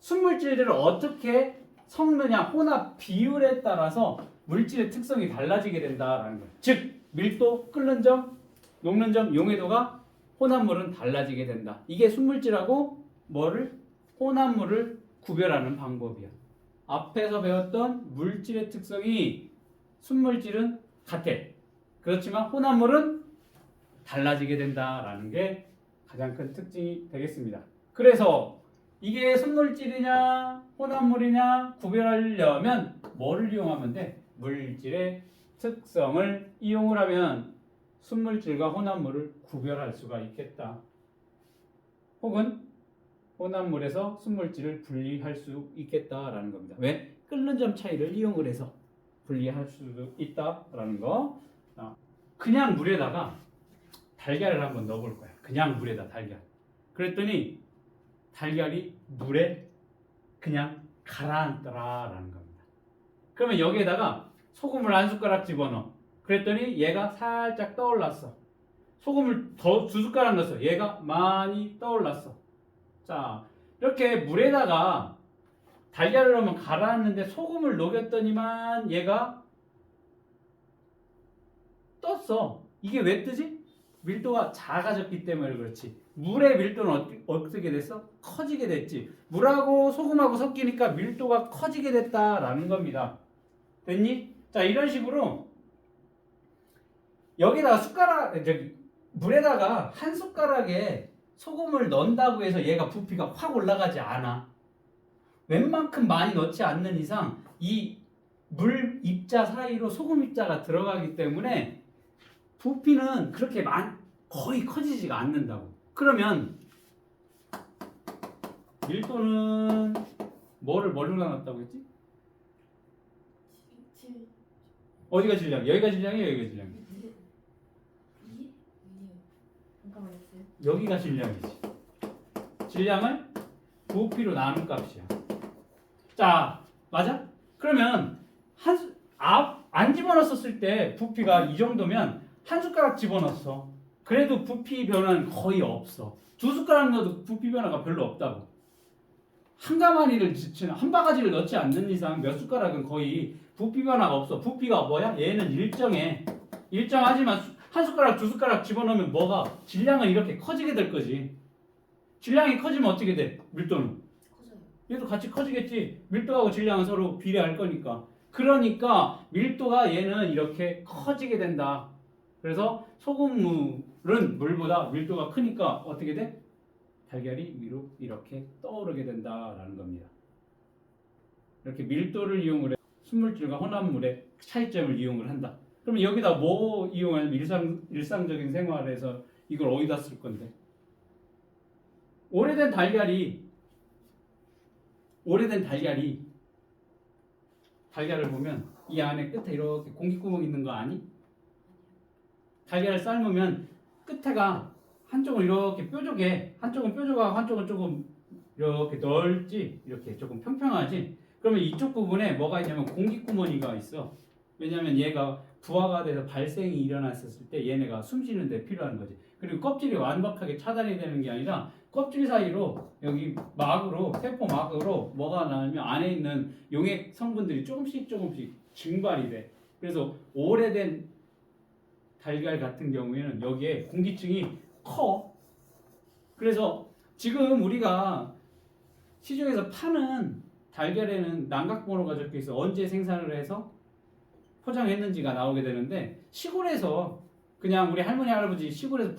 순물질들을 어떻게 섞느냐, 혼합 비율에 따라서 물질의 특성이 달라지게 된다라는 거예요. 즉, 밀도, 끓는 점, 녹는 점, 용해도가 혼합물은 달라지게 된다. 이게 순물질하고 혼합물을 구별하는 방법이야. 앞에서 배웠던 물질의 특성이 순물질은 같아. 그렇지만 혼합물은 달라지게 된다라는 게 가장 큰 특징이 되겠습니다. 그래서 이게 순물질이냐 혼합물이냐 구별하려면 뭐를 이용하면 돼? 물질의 특성을 이용을 하면 순물질과 혼합물을 구별할 수가 있겠다. 혹은 혼합물에서 순물질을 분리할 수 있겠다라는 겁니다. 왜? 끓는 점 차이를 이용을 해서 분리할 수도 있다라는 거. 그냥 물에다가 달걀을 한번 넣어볼 거야. 그냥 물에다 달걀. 그랬더니 달걀이 물에 그냥 가라앉더라라는 겁니다. 그러면 여기에다가 소금을 한 숟가락 집어넣어. 그랬더니 얘가 살짝 떠올랐어. 소금을 더 2숟가락 넣었어. 얘가 많이 떠올랐어. 자, 이렇게 물에다가 달걀을 넣으면 가라앉는데 소금을 녹였더니만 얘가 떴어. 이게 왜 뜨지? 밀도가 작아졌기 때문에 그렇지. 물의 밀도는 어떻게 됐어? 커지게 됐지. 물하고 소금하고 섞이니까 밀도가 커지게 됐다라는 겁니다. 됐니? 자, 이런 식으로 여기다가 물에다가 한 숟가락에 소금을 넣는다고 해서 얘가 부피가 확 올라가지 않아. 웬만큼 많이 넣지 않는 이상 이 물 입자 사이로 소금 입자가 들어가기 때문에 부피는 그렇게 거의 커지지가 않는다고. 그러면 밀도는 뭘로 나눴다고 했지? 어디가 질량? 여기가 질량이에요, 여기가 질량이에요? 여기가 질량이지. 질량을 부피로 나눈 값이야. 자, 맞아? 그러면 안 집어넣었을 때 부피가 이 정도면 한 숟가락 집어넣었어. 그래도 부피 변화는 거의 없어. 2숟가락 넣어도 부피 변화가 별로 없다고. 한 바가지를 넣지 않는 이상 몇 숟가락은 거의 부피 변화가 없어. 부피가 뭐야? 얘는 일정하지만 한 숟가락, 2숟가락 집어넣으면 뭐가? 질량은 이렇게 커지게 될 거지. 질량이 커지면 어떻게 돼? 밀도는? 커져요. 얘도 같이 커지겠지. 밀도하고 질량은 서로 비례할 거니까. 그러니까 밀도가 얘는 이렇게 커지게 된다. 그래서 소금물은 물보다 밀도가 크니까 어떻게 돼? 달걀이 위로 이렇게 떠오르게 된다라는 겁니다. 이렇게 밀도를 이용을 해 순물질과 혼합물의 차이점을 이용을 한다. 그럼 여기다 뭐 이용하냐면 일상적인 생활에서 이걸 어디다 쓸 건데? 오래된 달걀을 보면 이 안에 끝에 이렇게 공기구멍 있는 거 아니? 달걀을 삶으면 끝에가 한쪽은 이렇게 뾰족해. 한쪽은 뾰족하고 한쪽은 조금 이렇게 넓지. 이렇게 조금 평평하지. 그러면 이쪽 부분에 뭐가 있냐면 공기구멍이가 있어. 왜냐면 얘가 부화가 돼서 발생이 일어났었을 때 얘네가 숨 쉬는 데 필요한 거지. 그리고 껍질이 완벽하게 차단이 되는 게 아니라 껍질 사이로 여기 막으로 세포 막으로 뭐가 나오면 안에 있는 용액 성분들이 조금씩 증발이 돼. 그래서 오래된 달걀 같은 경우에는 여기에 공기층이 커. 그래서 지금 우리가 시중에서 파는 달걀에는 난각번호가 적혀 있어. 언제 생산을 해서 포장했는지가 나오게 되는데 시골에서 그냥 우리 할머니 할아버지 시골에서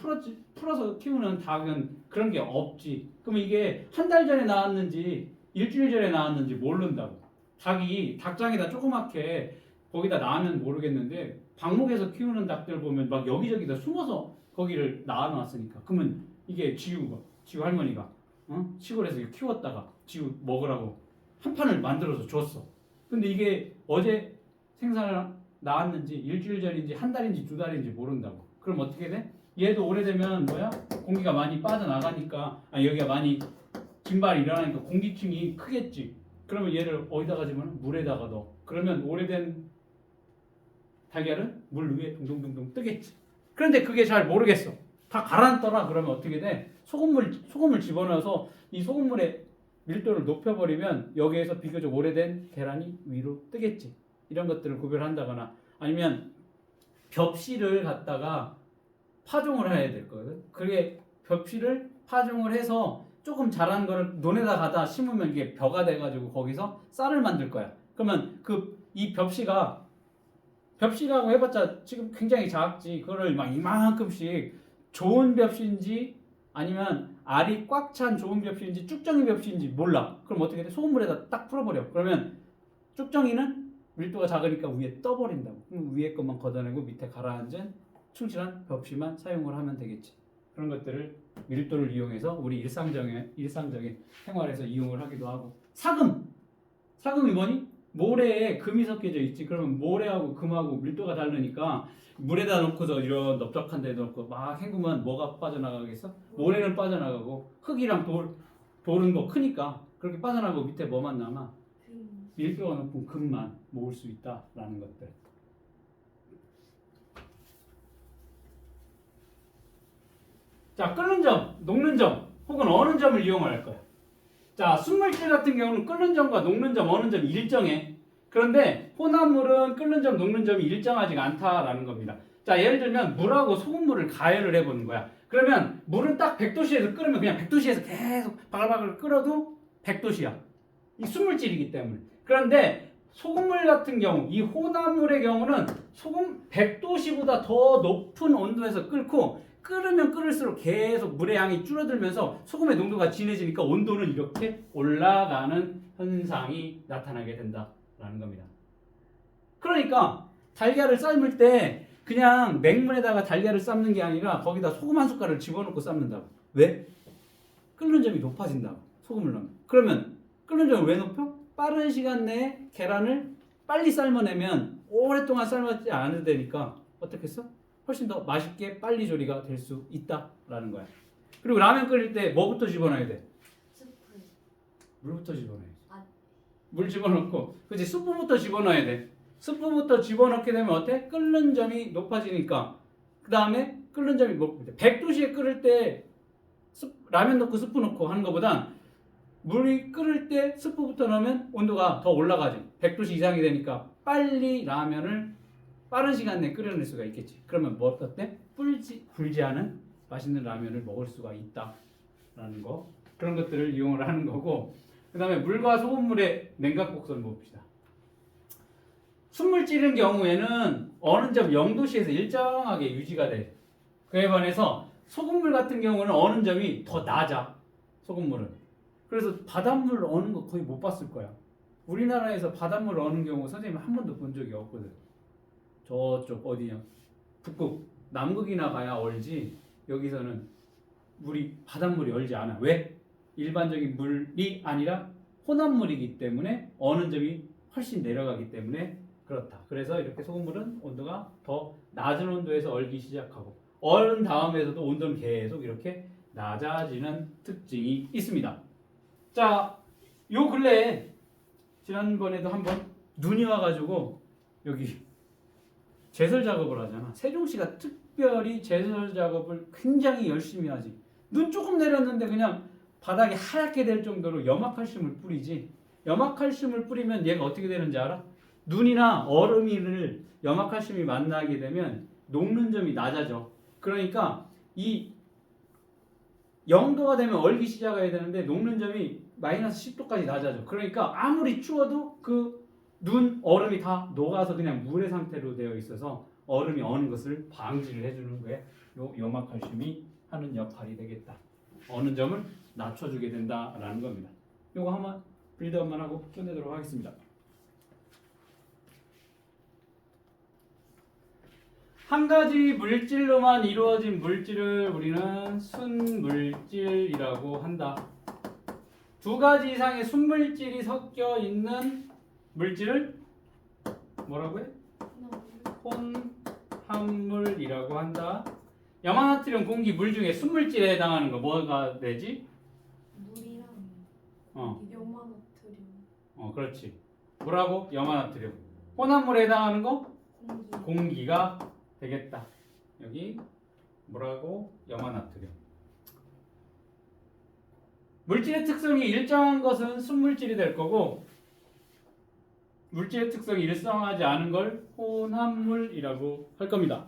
풀어서 키우는 닭은 그런 게 없지. 그러면 이게 한 달 전에 나왔는지 일주일 전에 나왔는지 모른다고. 닭이 닭장에다 조그맣게 거기다 낳으면 모르겠는데 방목에서 키우는 닭들 보면 막 여기저기다 숨어서 거기를 낳아놨으니까. 그러면 이게 지우 할머니가 시골에서 키웠다가 지우 먹으라고 한 판을 만들어서 줬어. 근데 이게 어제 생산을 나왔는지 일주일 전인지 한 달인지 두 달인지 모른다고. 그럼 어떻게 돼? 얘도 오래되면 뭐야? 공기가 많이 빠져나가니까 여기가 많이 증발이 일어나니까 공기층이 크겠지. 그러면 얘를 어디다가 집어넣어? 물에다가 넣어. 그러면 오래된 달걀은 물 위에 둥둥둥둥 뜨겠지. 그런데 그게 잘 모르겠어. 다 가라앉더라. 그러면 어떻게 돼? 소금을 집어넣어서 이 소금물의 밀도를 높여버리면 여기에서 비교적 오래된 계란이 위로 뜨겠지. 이런 것들을 구별한다거나 아니면 벽실을 갖다가 파종을 해야 될 거거든. 그게 벽실을 파종을 해서 조금 자란 거를 논에다 가다 심으면 이게 벼가 돼가지고 거기서 쌀을 만들 거야. 그러면 이 벽실하고 해봤자 지금 굉장히 작지. 그거를 막 이만큼씩 좋은 벽실인지 아니면 알이 꽉 찬 좋은 벽실인지 쭉정이 벽실인지 몰라. 그럼 어떻게 돼? 소금물에다 딱 풀어버려. 그러면 쭉정이는 밀도가 작으니까 위에 떠버린다고. 그럼 위에 것만 걷어내고 밑에 가라앉은 충실한 벽실만 사용을 하면 되겠지. 그런 것들을 밀도를 이용해서 우리 일상적인 생활에서 이용을 하기도 하고. 사금이 뭐니? 모래에 금이 섞여져 있지. 그러면 모래하고 금하고 밀도가 다르니까 물에다 놓고서 이런 넓적한 데 넣고 막 헹구면 뭐가 빠져나가겠어? 모래는 빠져나가고 흙이랑 돌은 뭐 크니까 그렇게 빠져나가고 밑에 뭐만 남아? 밀도가 높은 금만 모을 수 있다라는 것들. 자, 끓는 점, 녹는 점 혹은 어는 점을 이용할 거야. 자, 순물질 같은 경우는 끓는 점과 녹는 점, 어는 점이 일정해. 그런데 혼합물은 끓는 점, 녹는 점이 일정하지가 않다라는 겁니다. 자, 예를 들면 물하고 소금물을 가열을 해보는 거야. 그러면 물은 딱 100도씨에서 끓으면 그냥 100도씨에서 계속 바글바글 끓어도 100도씨야. 이 순물질이기 때문에. 그런데 소금물 같은 경우, 이 혼합물의 경우는 소금 100도씨보다 더 높은 온도에서 끓고 끓으면 끓을수록 계속 물의 양이 줄어들면서 소금의 농도가 진해지니까 온도는 이렇게 올라가는 현상이 나타나게 된다라는 겁니다. 그러니까 달걀을 삶을 때 그냥 맹물에다가 달걀을 삶는 게 아니라 거기다 소금 한 숟갈을 집어넣고 삶는다고. 왜? 끓는 점이 높아진다고. 소금을 넣으면. 그러면 끓는 점을 왜 높여? 빠른 시간 내에 계란을 빨리 삶아내면 오랫동안 삶았지 않아도 되니까 어떻게 했어? 훨씬 더 맛있게 빨리 조리가 될 수 있다라는 거야. 그리고 라면 끓일 때 뭐부터 집어넣어야 돼? 스프. 물부터 집어넣어야지. 아. 물 집어넣고, 그치? 스프부터 집어넣어야 돼. 스프부터 집어넣게 되면 어때? 끓는 점이 높아지니까. 그 다음에 끓는 점이 100도씨에 끓을 때 라면 넣고 스프 넣고 하는 것보단 물이 끓을 때 스프부터 넣으면 온도가 더 올라가지. 100도씨 이상이 되니까 빨리 라면을 빠른 시간 내에 끓여낼 수가 있겠지. 그러면 뭐 어때? 불지 않은 맛있는 라면을 먹을 수가 있다라는 거. 그런 것들을 이용을 하는 거고. 그 다음에 물과 소금물의 냉각 곡선을 봅시다. 순물질인 경우에는 어느 점 0도씨에서 일정하게 유지가 돼. 그에 반해서 소금물 같은 경우는 어느 점이 더 낮아. 소금물은. 그래서 바닷물 어는 거 거의 못 봤을 거야. 우리나라에서 바닷물 어는 경우 선생님 한 번도 본 적이 없거든. 저쪽 어디냐? 북극, 남극이나 가야 얼지. 여기서는 바닷물이 얼지 않아. 왜? 일반적인 물이 아니라 혼합물이기 때문에 어는 점이 훨씬 내려가기 때문에 그렇다. 그래서 이렇게 소금물은 온도가 더 낮은 온도에서 얼기 시작하고 얼은 다음에서도 온도는 계속 이렇게 낮아지는 특징이 있습니다. 자, 요 근래에 지난번에도 한번 눈이 와가지고 여기 제설 작업을 하잖아. 세종시가 특별히 제설 작업을 굉장히 열심히 하지. 눈 조금 내렸는데 그냥 바닥이 하얗게 될 정도로 염화칼슘을 뿌리지. 염화칼슘을 뿌리면 얘가 어떻게 되는지 알아? 눈이나 얼음을 염화칼슘이 만나게 되면 녹는 점이 낮아져. 그러니까 이 0도가 되면 얼기 시작해야 되는데 녹는 점이 마이너스 10도까지 낮아져. 그러니까 아무리 추워도 그 눈, 얼음이 다 녹아서 그냥 물의 상태로 되어 있어서 얼음이 어는 것을 방지를 해주는 거에 요 염화칼슘이 하는 역할이 되겠다. 어는 점을 낮춰주게 된다라는 겁니다. 요거 한번 빌드업만 하고 끝내도록 하겠습니다. 한 가지 물질로만 이루어진 물질을 우리는 순물질이라고 한다. 두 가지 이상의 순물질이 섞여 있는 물질을 뭐라고 해? 혼합물이라고 한다. 염화나트륨, 공기, 물 중에 순물질에 해당하는 거 뭐가 되지? 물이랑 염화나트륨, 그렇지. 뭐라고? 염화나트륨. 혼합물에 해당하는 거? 공기. 공기가 되겠다. 여기 뭐라고? 염화나트륨. 물질의 특성이 일정한 것은 순물질이 될 거고 물질의 특성이 일정하지 않은 걸 혼합물이라고 할 겁니다.